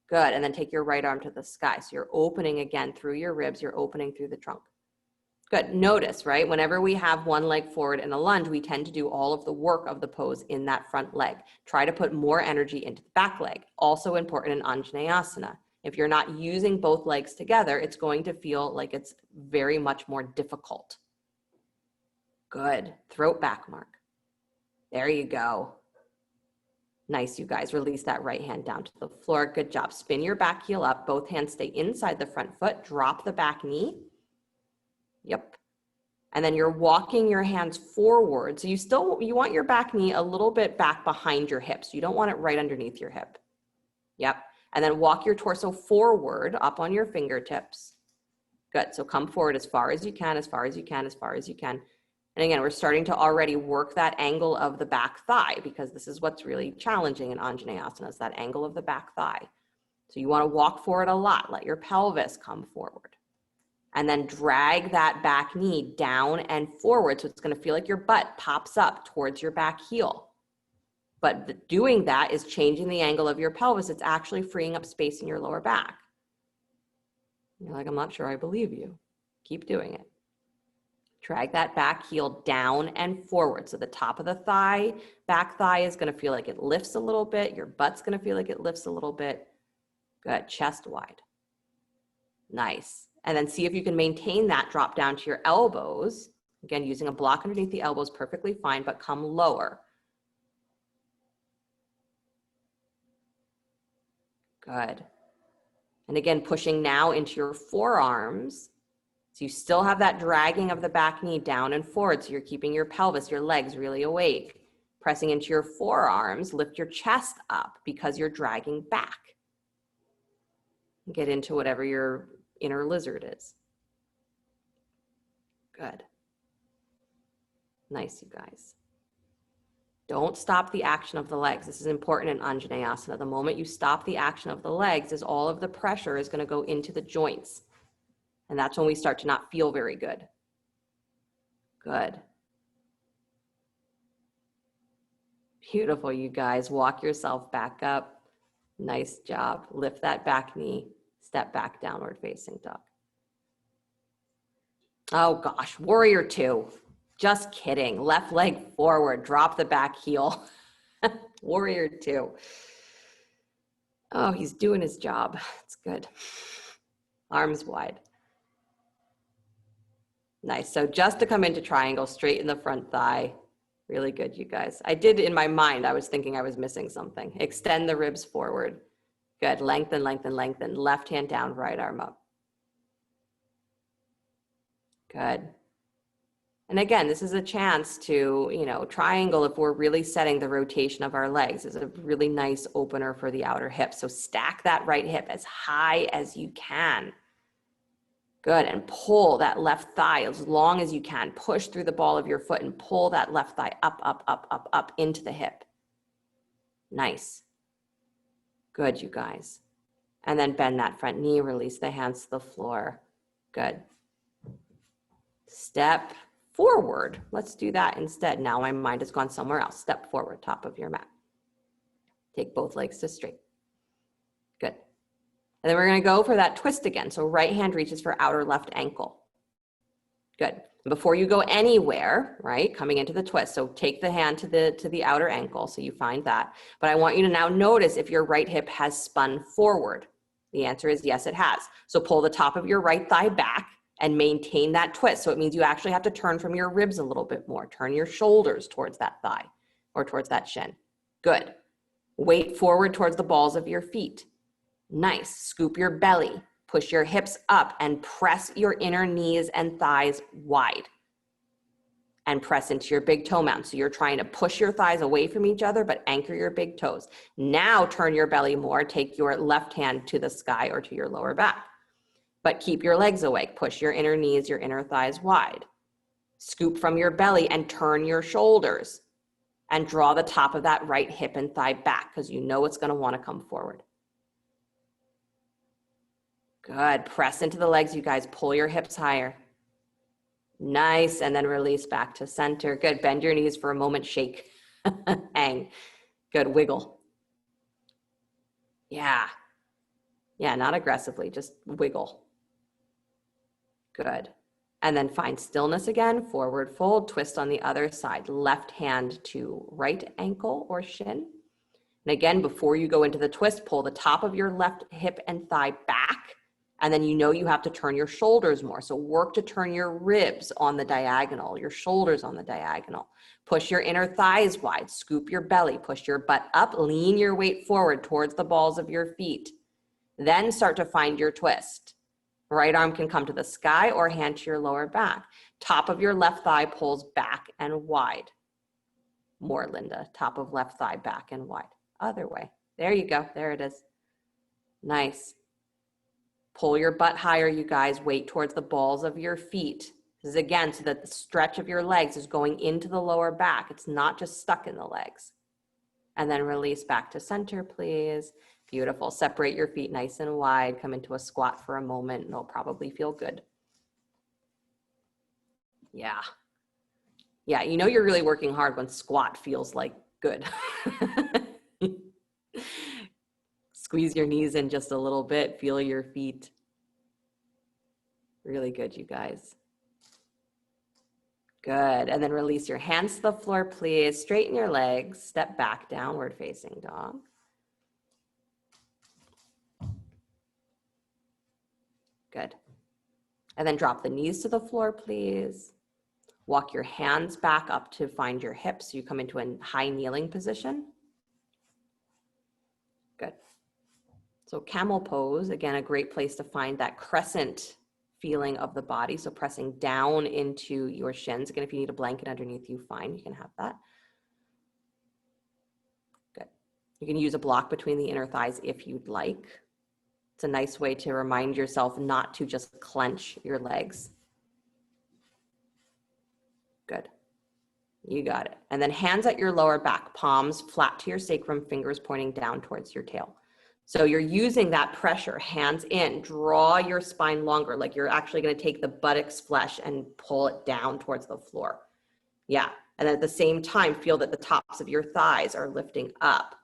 Good. And then take your right arm to the sky. So you're opening again through your ribs. You're opening through the trunk. Good. Notice, right? Whenever we have one leg forward in a lunge, we tend to do all of the work of the pose in that front leg. Try to put more energy into the back leg. Also important in Anjaneyasana. If you're not using both legs together, it's going to feel like it's very much more difficult. Good. Throat back mark. There you go. Nice, you guys. Release that right hand down to the floor. Good job. Spin your back heel up. Both hands stay inside the front foot. Drop the back knee. Yep. And then you're walking your hands forward. So you want your back knee a little bit back behind your hips. You don't want it right underneath your hip. Yep. And then walk your torso forward up on your fingertips. Good. So come forward as far as you can, as far as you can, as far as you can. And again, we're starting to already work that angle of the back thigh because this is what's really challenging in Anjaneyasana is that angle of the back thigh. So you want to walk forward a lot. Let your pelvis come forward. And then drag that back knee down and forward. So it's going to feel like your butt pops up towards your back heel. But doing that is changing the angle of your pelvis. It's actually freeing up space in your lower back. You're like, I'm not sure I believe you. Keep doing it. Drag that back heel down and forward. So the top of the thigh, back thigh is going to feel like it lifts a little bit. Your butt's going to feel like it lifts a little bit. Good. Chest wide. Nice. And then see if you can maintain that drop down to your elbows. Again, using a block underneath the elbows, perfectly fine, but come lower. Good. And again, pushing now into your forearms. So you still have that dragging of the back knee down and forward. So you're keeping your pelvis, your legs really awake. Pressing into your forearms, lift your chest up because you're dragging back. Get into whatever your inner lizard is. Good. Nice, you guys. Don't stop the action of the legs. This is important in Anjaneyasana. The moment you stop the action of the legs is all of the pressure is going to go into the joints. And that's when we start to not feel very good. Good. Beautiful, you guys. Walk yourself back up. Nice job. Lift that back knee. Step back, downward facing dog. Oh gosh, warrior two. Just kidding. Left leg forward. Drop the back heel. Warrior two. Oh, he's doing his job. It's good. Arms wide. Nice. So just to come into triangle, straighten the front thigh. Really good, you guys. I did in my mind, I was thinking I was missing something. Extend the ribs forward. Good. Lengthen, lengthen, lengthen. Left hand down, right arm up. Good. And again, this is a chance to, triangle if we're really setting the rotation of our legs is a really nice opener for the outer hip. So stack that right hip as high as you can. Good. And pull that left thigh as long as you can. Push through the ball of your foot and pull that left thigh up, up, up, up, up into the hip. Nice. Good, you guys. And then bend that front knee, release the hands to the floor. Good. Step forward. Let's do that instead. Now my mind has gone somewhere else. Step forward, top of your mat. Take both legs to straight. Good. And then we're going to go for that twist again. So right hand reaches for outer left ankle. Good. Before you go anywhere, right, coming into the twist. So take the hand to the outer ankle. So you find that. But I want you to now notice if your right hip has spun forward. The answer is yes, it has. So pull the top of your right thigh back and maintain that twist. So it means you actually have to turn from your ribs a little bit more. Turn your shoulders towards that thigh or towards that shin. Good. Weight forward towards the balls of your feet. Nice. Scoop your belly. Push your hips up and press your inner knees and thighs wide. And press into your big toe mound. So you're trying to push your thighs away from each other, but anchor your big toes. Now turn your belly more. Take your left hand to the sky or to your lower back. But keep your legs awake. Push your inner knees, your inner thighs wide. Scoop from your belly and turn your shoulders. And draw the top of that right hip and thigh back because you know it's going to want to come forward. Good. Press into the legs, you guys. Pull your hips higher. Nice. And then release back to center. Good. Bend your knees for a moment. Shake. Hang. Good. Wiggle. Yeah. Yeah, not aggressively. Just wiggle. Good. And then find stillness again. Forward fold. Twist on the other side. Left hand to right ankle or shin. And again, before you go into the twist, pull the top of your left hip and thigh back. And then you know you have to turn your shoulders more. So work to turn your ribs on the diagonal, your shoulders on the diagonal. Push your inner thighs wide, scoop your belly, push your butt up, lean your weight forward towards the balls of your feet. Then start to find your twist. Right arm can come to the sky or hand to your lower back. Top of your left thigh pulls back and wide. More, Linda. Top of left thigh back and wide. Other way. There you go. There it is. Nice. Pull your butt higher, you guys. Weight towards the balls of your feet. This is again so that the stretch of your legs is going into the lower back. It's not just stuck in the legs. And then release back to center, please. Beautiful. Separate your feet nice and wide. Come into a squat for a moment. It'll probably feel good. Yeah. Yeah, you know you're really working hard when squat feels like good. Squeeze your knees in just a little bit. Feel your feet. Really good, you guys. Good. And then release your hands to the floor, please. Straighten your legs. Step back, downward facing dog. Good. And then drop the knees to the floor, please. Walk your hands back up to find your hips. You come into a high kneeling position. Good. So camel pose, again, a great place to find that crescent feeling of the body. So pressing down into your shins. Again, if you need a blanket underneath you, fine, you can have that. Good. You can use a block between the inner thighs if you'd like. It's a nice way to remind yourself not to just clench your legs. Good. You got it. And then hands at your lower back, palms flat to your sacrum, fingers pointing down towards your tail. So you're using that pressure, hands in, draw your spine longer, like you're actually going to take the buttocks flesh and pull it down towards the floor. Yeah. And then at the same time, feel that the tops of your thighs are lifting up.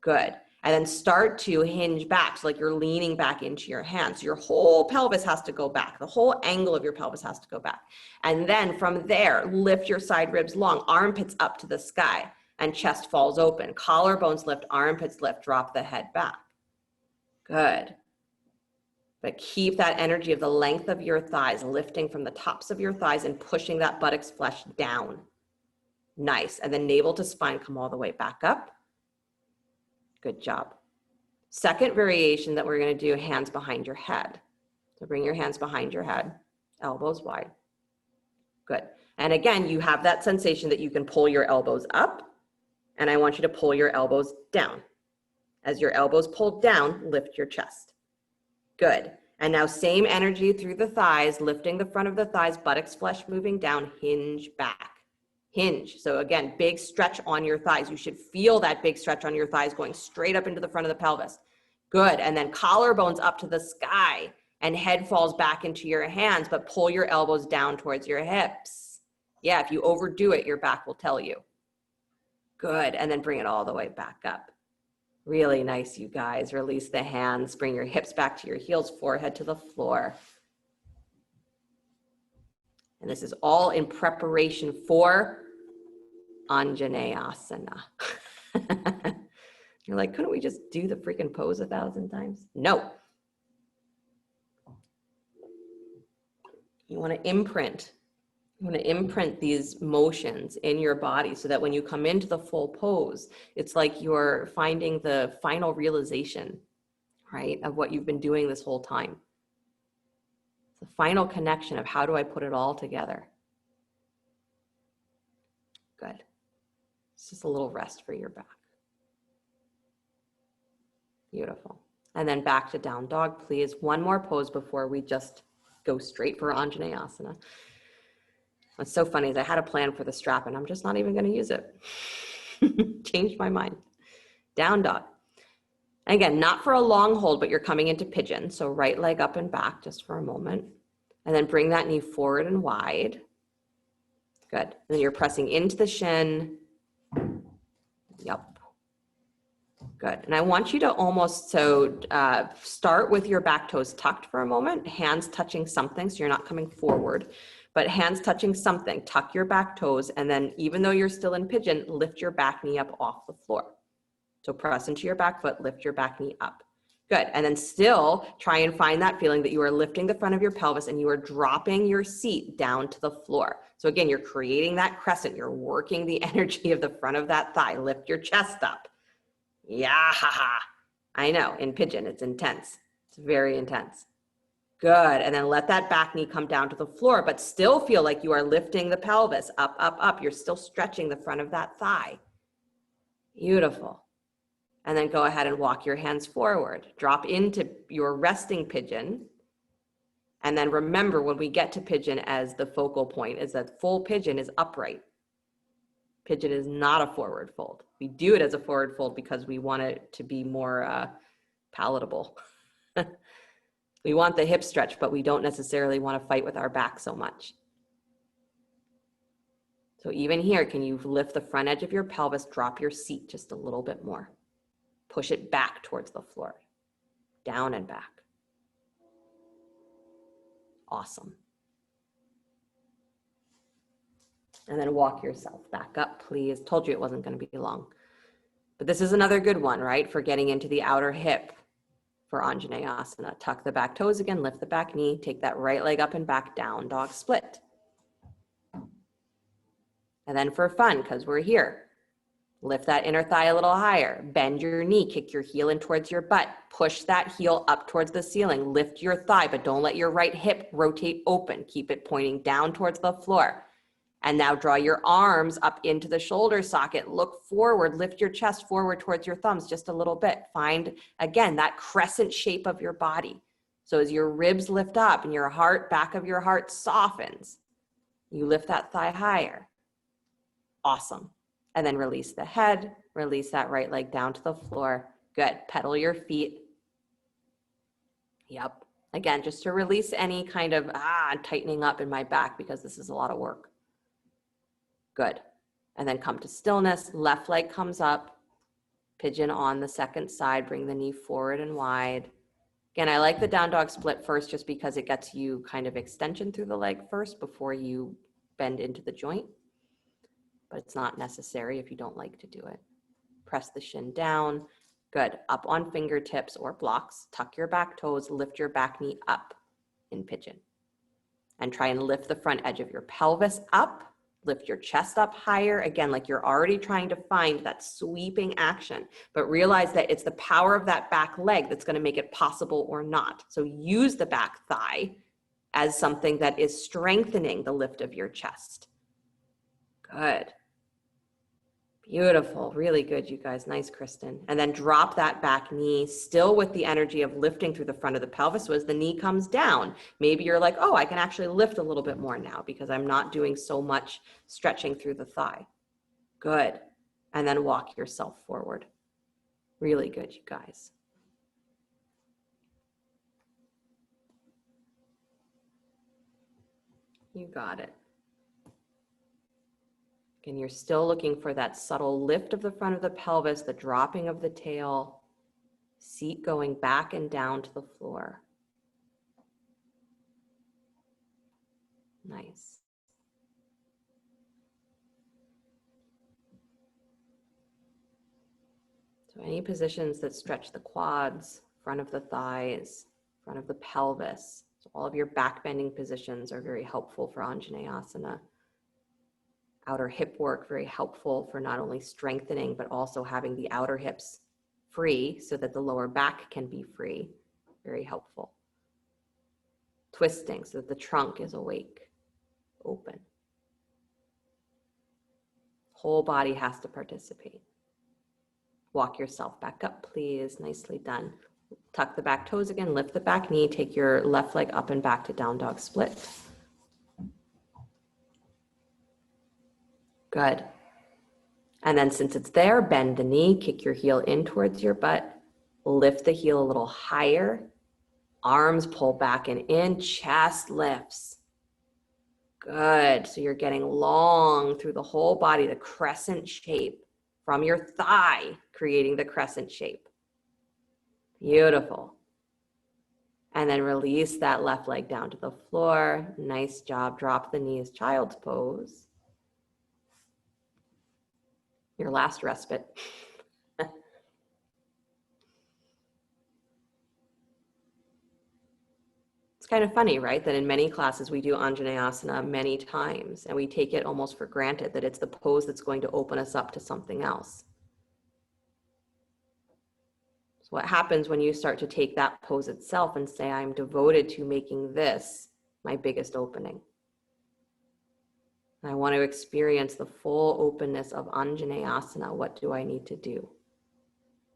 Good. And then start to hinge back. So like you're leaning back into your hands. Your whole pelvis has to go back. The whole angle of your pelvis has to go back. And then from there, lift your side ribs long, armpits up to the sky, and chest falls open. Collarbones lift, armpits lift, drop the head back. Good. But keep that energy of the length of your thighs, lifting from the tops of your thighs and pushing that buttocks flesh down. Nice. And then navel to spine, come all the way back up. Good job. Second variation that we're going to do, hands behind your head. So bring your hands behind your head, elbows wide. Good. And again, you have that sensation that you can pull your elbows up, and I want you to pull your elbows down. As your elbows pull down, lift your chest. Good. And now same energy through the thighs, lifting the front of the thighs, buttocks flesh moving down, hinge back. Hinge. So again, big stretch on your thighs. You should feel that big stretch on your thighs going straight up into the front of the pelvis. Good. And then collarbones up to the sky and head falls back into your hands, but pull your elbows down towards your hips. Yeah, if you overdo it, your back will tell you. Good. And then bring it all the way back up. Really nice, you guys. Release the hands. Bring your hips back to your heels, forehead to the floor. And this is all in preparation for Anjaneyasana. You're like, couldn't we just do the freaking pose 1,000 times? No, You want to imprint. You want to imprint these motions in your body so that when you come into the full pose, it's like you're finding the final realization, right, of what you've been doing this whole time. It's the final connection of how do I put it all together. Good. It's just a little rest for your back. Beautiful. And then back to down dog, please. One more pose before we just go straight for Anjaneyasana. What's so funny is I had a plan for the strap and I'm just not even going to use it. Changed my mind. Down dog. And again, not for a long hold, but you're coming into pigeon. So right leg up and back just for a moment. And then bring that knee forward and wide. Good. And then you're pressing into the shin. Yep. Good. And I want you to almost start with your back toes tucked for a moment, hands touching something. So you're not coming forward, but hands touching something, tuck your back toes. And then even though you're still in pigeon, lift your back knee up off the floor. So press into your back foot, lift your back knee up. Good. And then still try and find that feeling that you are lifting the front of your pelvis and you are dropping your seat down to the floor. So again, you're creating that crescent. You're working the energy of the front of that thigh. Lift your chest up. Yeah, I know, in pigeon, it's intense. It's very intense. Good, and then let that back knee come down to the floor, but still feel like you are lifting the pelvis up, up, up. You're still stretching the front of that thigh. Beautiful. And then go ahead and walk your hands forward. Drop into your resting pigeon. And then remember, when we get to pigeon as the focal point, is that full pigeon is upright. Pigeon is not a forward fold. We do it as a forward fold because we want it to be more palatable. We want the hip stretch, but we don't necessarily want to fight with our back so much. So even here, can you lift the front edge of your pelvis, drop your seat just a little bit more. Push it back towards the floor, down and back. Awesome. And then walk yourself back up, please. Told you it wasn't going to be long. But this is another good one, right? For getting into the outer hip for Anjaneyasana. Tuck the back toes again, lift the back knee, take that right leg up and back, down dog split. And then for fun, because we're here, lift that inner thigh a little higher, bend your knee, kick your heel in towards your butt, push that heel up towards the ceiling, lift your thigh, but don't let your right hip rotate open. Keep it pointing down towards the floor. And now draw your arms up into the shoulder socket, look forward, lift your chest forward towards your thumbs just a little bit. Find, again, that crescent shape of your body. So as your ribs lift up and your heart, back of your heart softens, you lift that thigh higher. Awesome. And then release the head, release that right leg down to the floor. Good. Pedal your feet. Yep. Again, just to release any kind of tightening up in my back because this is a lot of work. Good. And then come to stillness. Left leg comes up. Pigeon on the second side. Bring the knee forward and wide. Again, I like the down dog split first just because it gets you kind of extension through the leg first before you bend into the joint. But it's not necessary if you don't like to do it. Press the shin down. Good. Up on fingertips or blocks. Tuck your back toes. Lift your back knee up in pigeon. And try and lift the front edge of your pelvis up. Lift your chest up higher. Again, like you're already trying to find that sweeping action. But realize that it's the power of that back leg that's going to make it possible or not. So use the back thigh as something that is strengthening the lift of your chest. Good. Beautiful. Really good, you guys. Nice, Kristen. And then drop that back knee, still with the energy of lifting through the front of the pelvis. So as the knee comes down, maybe you're like, oh, I can actually lift a little bit more now because I'm not doing so much stretching through the thigh. Good. And then walk yourself forward. Really good, you guys. You got it. And you're still looking for that subtle lift of the front of the pelvis, the dropping of the tail, seat going back and down to the floor. Nice. So any positions that stretch the quads, front of the thighs, front of the pelvis, So all of your back bending positions are very helpful for Anjaneyasana. Outer hip work, very helpful for not only strengthening, but also having the outer hips free so that the lower back can be free. Very helpful. Twisting so that the trunk is awake, open. Whole body has to participate. Walk yourself back up, please. Nicely done. Tuck the back toes again, lift the back knee, take your left leg up and back to down dog split. Good. And then since it's there, bend the knee, kick your heel in towards your butt, lift the heel a little higher, arms pull back and in, chest lifts. Good. So you're getting long through the whole body, the crescent shape from your thigh, creating the crescent shape. Beautiful. And then release that left leg down to the floor. Nice job. Drop the knees, child's pose. Your last respite. It's kind of funny, right? That in many classes we do Anjaneyasana many times and we take it almost for granted that it's the pose that's going to open us up to something else. So what happens when you start to take that pose itself and say, I'm devoted to making this my biggest opening? I want to experience the full openness of Anjaneyasana. What do I need to do?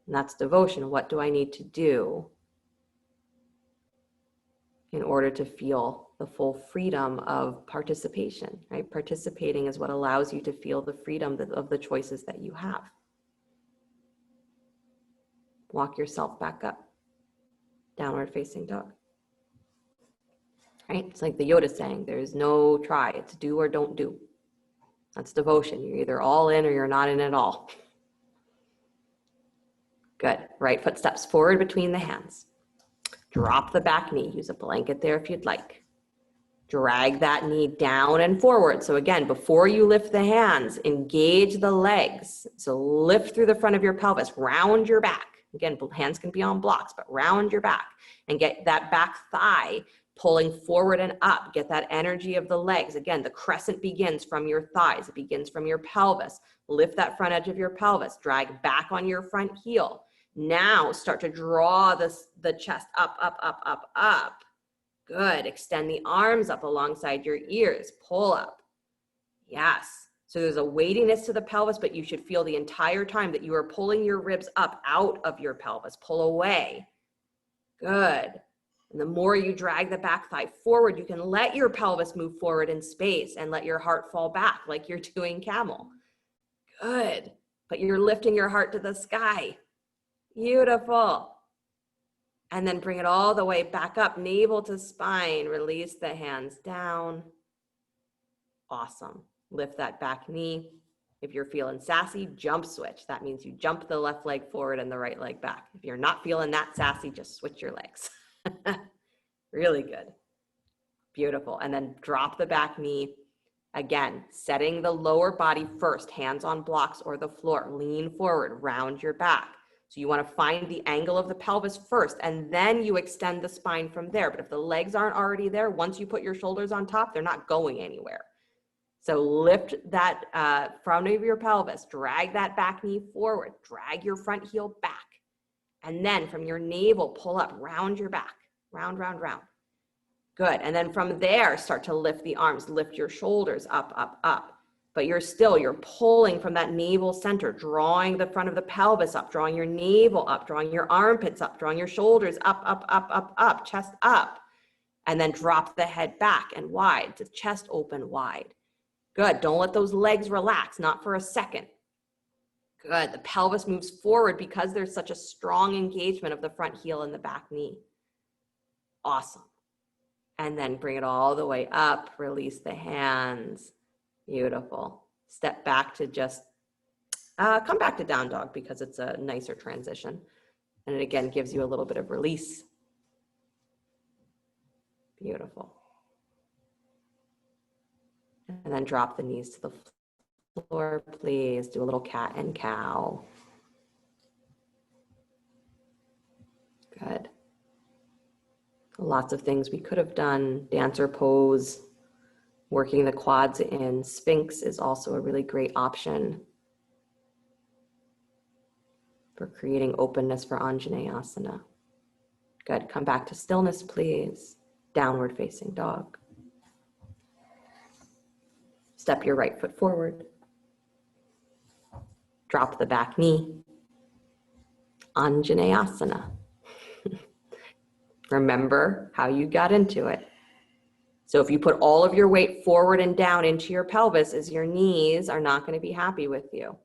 And that's devotion. What do I need to do in order to feel the full freedom of participation, right? Participating is what allows you to feel the freedom of the choices that you have. Walk yourself back up. Downward facing dog. Right? It's like the Yoda saying, there's no try, it's do or don't do. That's devotion. You're either all in or you're not in at all. Good. Right foot steps forward between the hands. Drop the back knee. Use a blanket there if you'd like. Drag that knee down and forward. So again, before you lift the hands, engage the legs. So lift through the front of your pelvis, round your back. Again, hands can be on blocks, but round your back and get that back thigh pulling forward and up. Get that energy of the legs. Again, the crescent begins from your thighs. It begins from your pelvis. Lift that front edge of your pelvis. Drag back on your front heel. Now start to draw the chest up, up, up, up, up. Good. Extend the arms up alongside your ears. Pull up. Yes. So there's a weightiness to the pelvis, but you should feel the entire time that you are pulling your ribs up out of your pelvis. Pull away. Good. And the more you drag the back thigh forward, you can let your pelvis move forward in space and let your heart fall back like you're doing camel. Good. But you're lifting your heart to the sky. Beautiful. And then bring it all the way back up, navel to spine. Release the hands down. Awesome. Lift that back knee. If you're feeling sassy, jump switch. That means you jump the left leg forward and the right leg back. If you're not feeling that sassy, just switch your legs. Really good. Beautiful. And then drop the back knee. Again, setting the lower body first, hands on blocks or the floor. Lean forward, round your back. So you want to find the angle of the pelvis first, and then you extend the spine from there. But if the legs aren't already there, once you put your shoulders on top, they're not going anywhere. So lift that front of your pelvis, drag that back knee forward, drag your front heel back. And then from your navel, pull up, round your back, round, round, round. Good. And then from there, start to lift the arms, lift your shoulders up, up, up. But you're pulling from that navel center, drawing the front of the pelvis up, drawing your navel up, drawing your armpits up, drawing your shoulders up, up, up, up, up, chest up. And then drop the head back and wide, the chest open wide. Good. Don't let those legs relax, not for a second. Good. The pelvis moves forward because there's such a strong engagement of the front heel and the back knee. Awesome. And then bring it all the way up. Release the hands. Beautiful. Step back to just come back to down dog because it's a nicer transition. And it again gives you a little bit of release. Beautiful. And then drop the knees to the floor, please. Do a little cat and cow. Good. Lots of things we could have done. Dancer pose, working the quads in. Sphinx is also a really great option for creating openness for Anjaneyasana. Good. Come back to stillness, please. Downward facing dog. Step your right foot forward. Drop the back knee. Anjaneyasana. Remember how you got into it. So if you put all of your weight forward and down into your pelvis, as your knees are not going to be happy with you.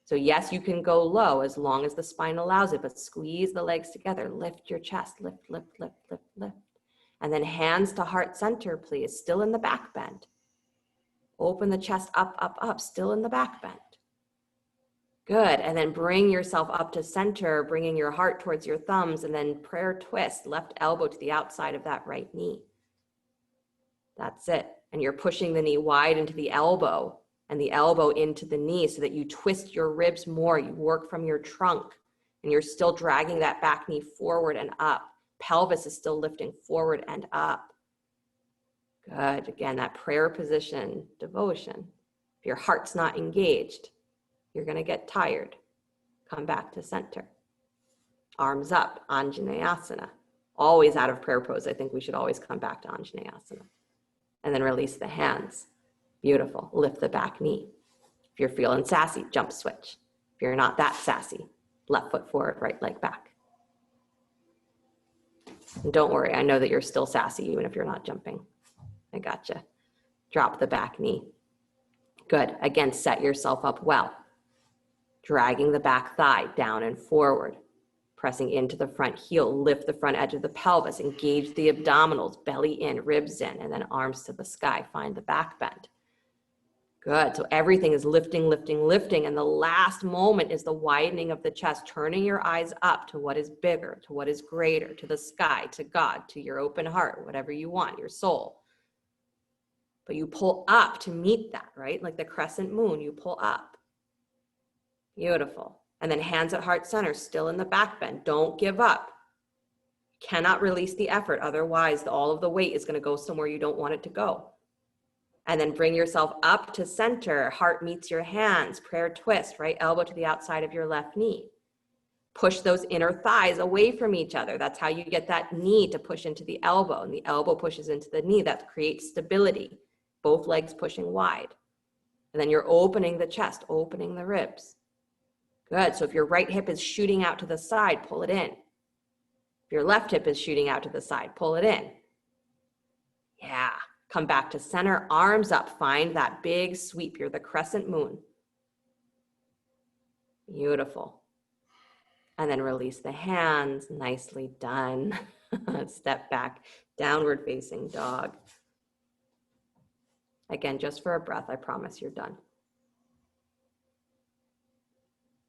So yes, you can go low as long as the spine allows it, but squeeze the legs together. Lift your chest. Lift, lift, lift, lift, lift. And then hands to heart center, please. Still in the back bend. Open the chest up, up, up. Still in the back bend. Good. And then bring yourself up to center, bringing your heart towards your thumbs, and then prayer twist, left elbow to the outside of that right knee. That's it. And you're pushing the knee wide into the elbow and the elbow into the knee so that you twist your ribs more. You work from your trunk and you're still dragging that back knee forward and up. Pelvis is still lifting forward and up. Good. Again, that prayer position, devotion. If your heart's not engaged, you're going to get tired. Come back to center. Arms up, Anjaneyasana. Always out of prayer pose. I think we should always come back to Anjaneyasana. And then release the hands. Beautiful. Lift the back knee. If you're feeling sassy, jump switch. If you're not that sassy, left foot forward, right leg back. And don't worry, I know that you're still sassy even if you're not jumping. I gotcha. Drop the back knee. Good. Again, set yourself up well. Dragging the back thigh down and forward. Pressing into the front heel, lift the front edge of the pelvis, engage the abdominals, belly in, ribs in, and then arms to the sky. Find the back bend. Good. So everything is lifting, lifting, lifting. And the last moment is the widening of the chest, turning your eyes up to what is bigger, to what is greater, to the sky, to God, to your open heart, whatever you want, your soul. But you pull up to meet that, right? Like the crescent moon, you pull up. Beautiful. And then hands at heart center, still in the back bend. Don't give up. Cannot release the effort. Otherwise, all of the weight is going to go somewhere you don't want it to go. And then bring yourself up to center. Heart meets your hands. Prayer twist, right elbow to the outside of your left knee. Push those inner thighs away from each other. That's how you get that knee to push into the elbow. And the elbow pushes into the knee. That creates stability. Both legs pushing wide. And then you're opening the chest, opening the ribs. Good. So if your right hip is shooting out to the side, pull it in. If your left hip is shooting out to the side, pull it in. Yeah. Come back to center, arms up. Find that big sweep. You're the crescent moon. Beautiful. And then release the hands. Nicely done. Step back, downward facing dog. Again, just for a breath, I promise you're done.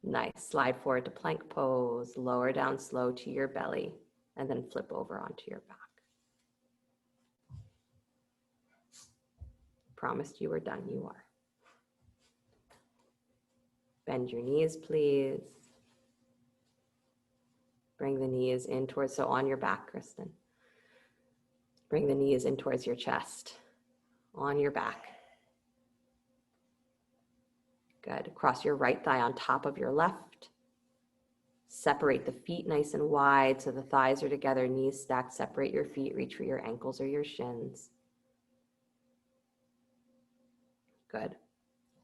Nice. Slide forward to plank pose, lower down slow to your belly, and then flip over onto your back. Promised you were done. You are. Bend your knees, please. Bring the knees in towards, so on your back, Kristen. Bring the knees in towards your chest, on your back. Good. Cross your right thigh on top of your left. Separate the feet nice and wide so the thighs are together, knees stacked. Separate your feet, reach for your ankles or your shins. Good.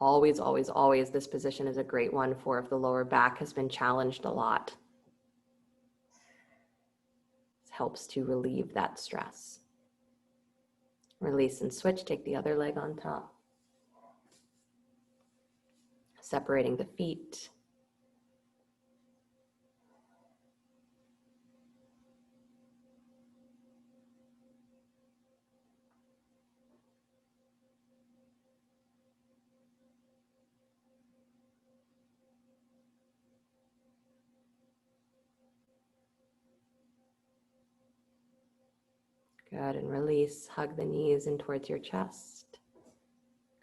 Always, always, always, this position is a great one for if the lower back has been challenged a lot. This helps to relieve that stress. Release and switch. Take the other leg on top. Separating the feet. Good, and release. Hug the knees in towards your chest.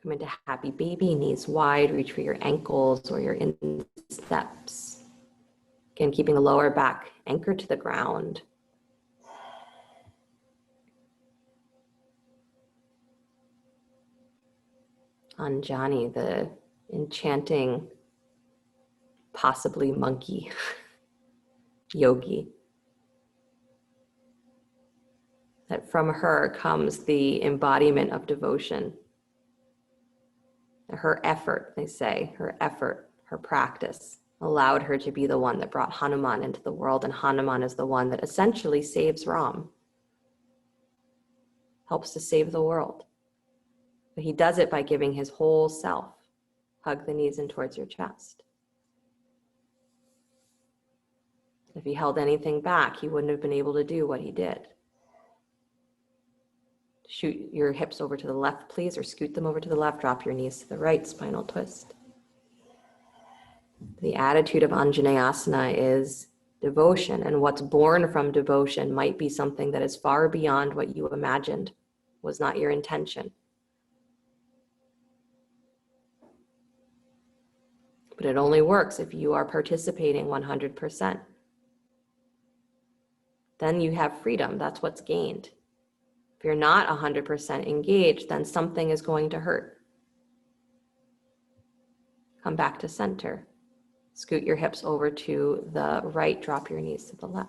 Come into happy baby, knees wide. Reach for your ankles or your insteps. Again, keeping the lower back anchored to the ground. Anjani, the enchanting, possibly monkey yogi. That from her comes the embodiment of devotion. Her effort, they say, her effort, her practice allowed her to be the one that brought Hanuman into the world, and Hanuman is the one that essentially saves Ram, helps to save the world. But he does it by giving his whole self. Hug the knees in towards your chest. If he held anything back, he wouldn't have been able to do what he did. Shoot your hips over to the left, please, or scoot them over to the left. Drop your knees to the right, spinal twist. The attitude of Anjaneyasana is devotion, and what's born from devotion might be something that is far beyond what you imagined, was not your intention. But it only works if you are participating 100%. Then you have freedom. That's what's gained. If you're not 100% engaged, then something is going to hurt. Come back to center. Scoot your hips over to the right. Drop your knees to the left.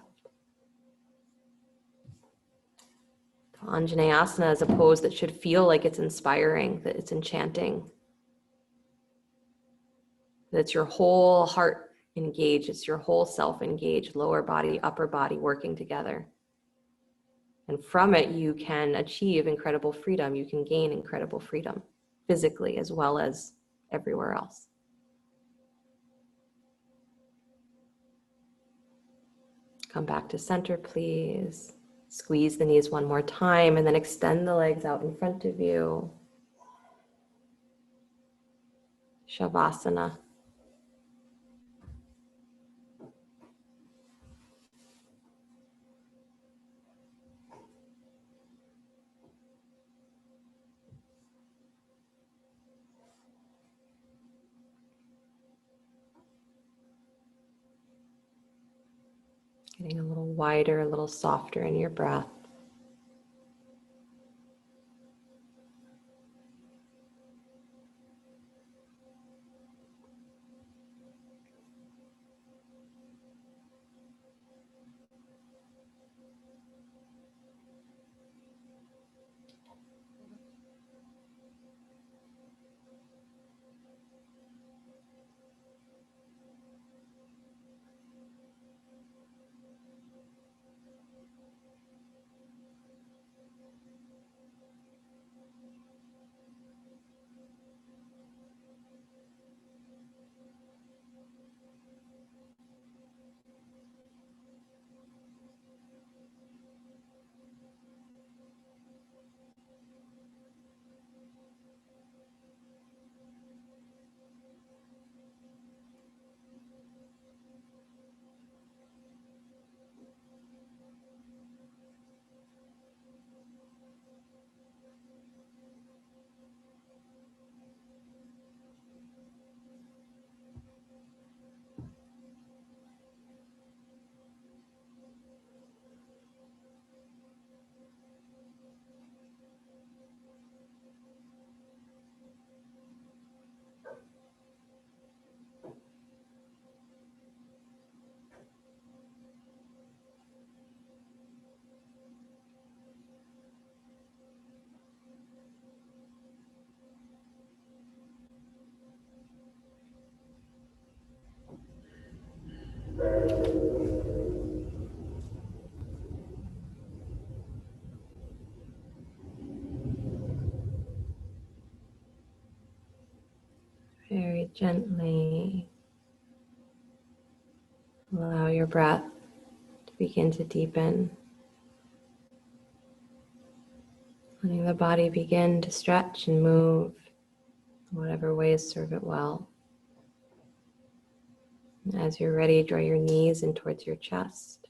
Anjaneyasana is a pose that should feel like it's inspiring, that it's enchanting, that it's your whole heart engaged, it's your whole self engaged, lower body, upper body working together. And from it, you can achieve incredible freedom. You can gain incredible freedom, physically as well as everywhere else. Come back to center, please. Squeeze the knees one more time, and then extend the legs out in front of you. Shavasana. Getting a little wider, a little softer in your breath. Very gently allow your breath to begin to deepen. Letting the body begin to stretch and move in whatever ways serve it well. And as you're ready, draw your knees in towards your chest.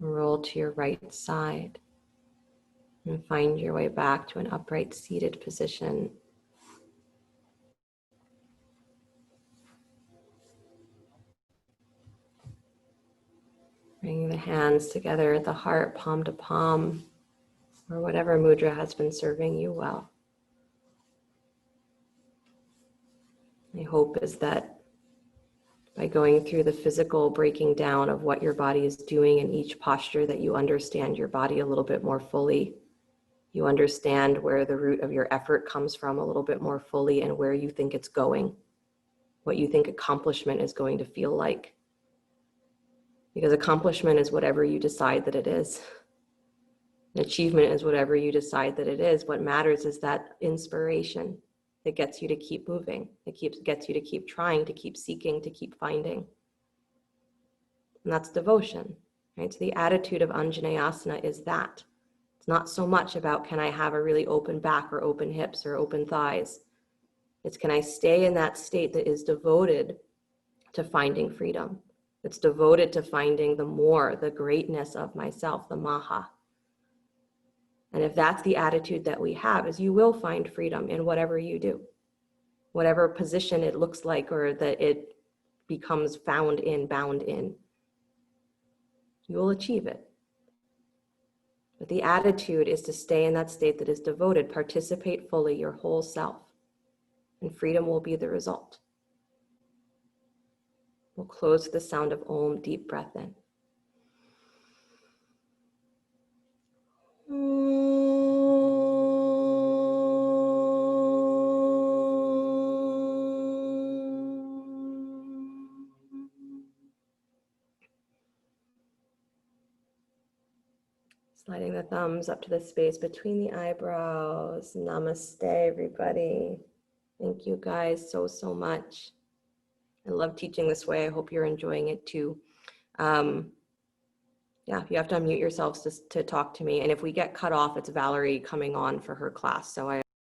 Roll to your right side. And find your way back to an upright seated position. Bring the hands together at the heart, palm to palm, or whatever mudra has been serving you well. My hope is that by going through the physical breaking down of what your body is doing in each posture, that you understand your body a little bit more fully. You understand where the root of your effort comes from a little bit more fully and where you think it's going, what you think accomplishment is going to feel like. Because accomplishment is whatever you decide that it is. And achievement is whatever you decide that it is. What matters is that inspiration that gets you to keep moving, that gets you to keep trying, to keep seeking, to keep finding. And that's devotion, right? So the attitude of Anjaneyasana is that. It's not so much about, can I have a really open back or open hips or open thighs? It's, can I stay in that state that is devoted to finding freedom? It's devoted to finding the more, the greatness of myself, the Maha. And if that's the attitude that we have, is you will find freedom in whatever you do, whatever position it looks like or that it becomes found in, bound in. You will achieve it. But the attitude is to stay in that state that is devoted, participate fully, your whole self, and freedom will be the result. We'll close with the sound of Om, deep breath in. Sliding the thumbs up to the space between the eyebrows. Namaste, everybody. Thank you guys so much. I love teaching this way. I hope you're enjoying it too. Yeah, you have to unmute yourselves to talk to me. And if we get cut off, it's Valerie coming on for her class. So I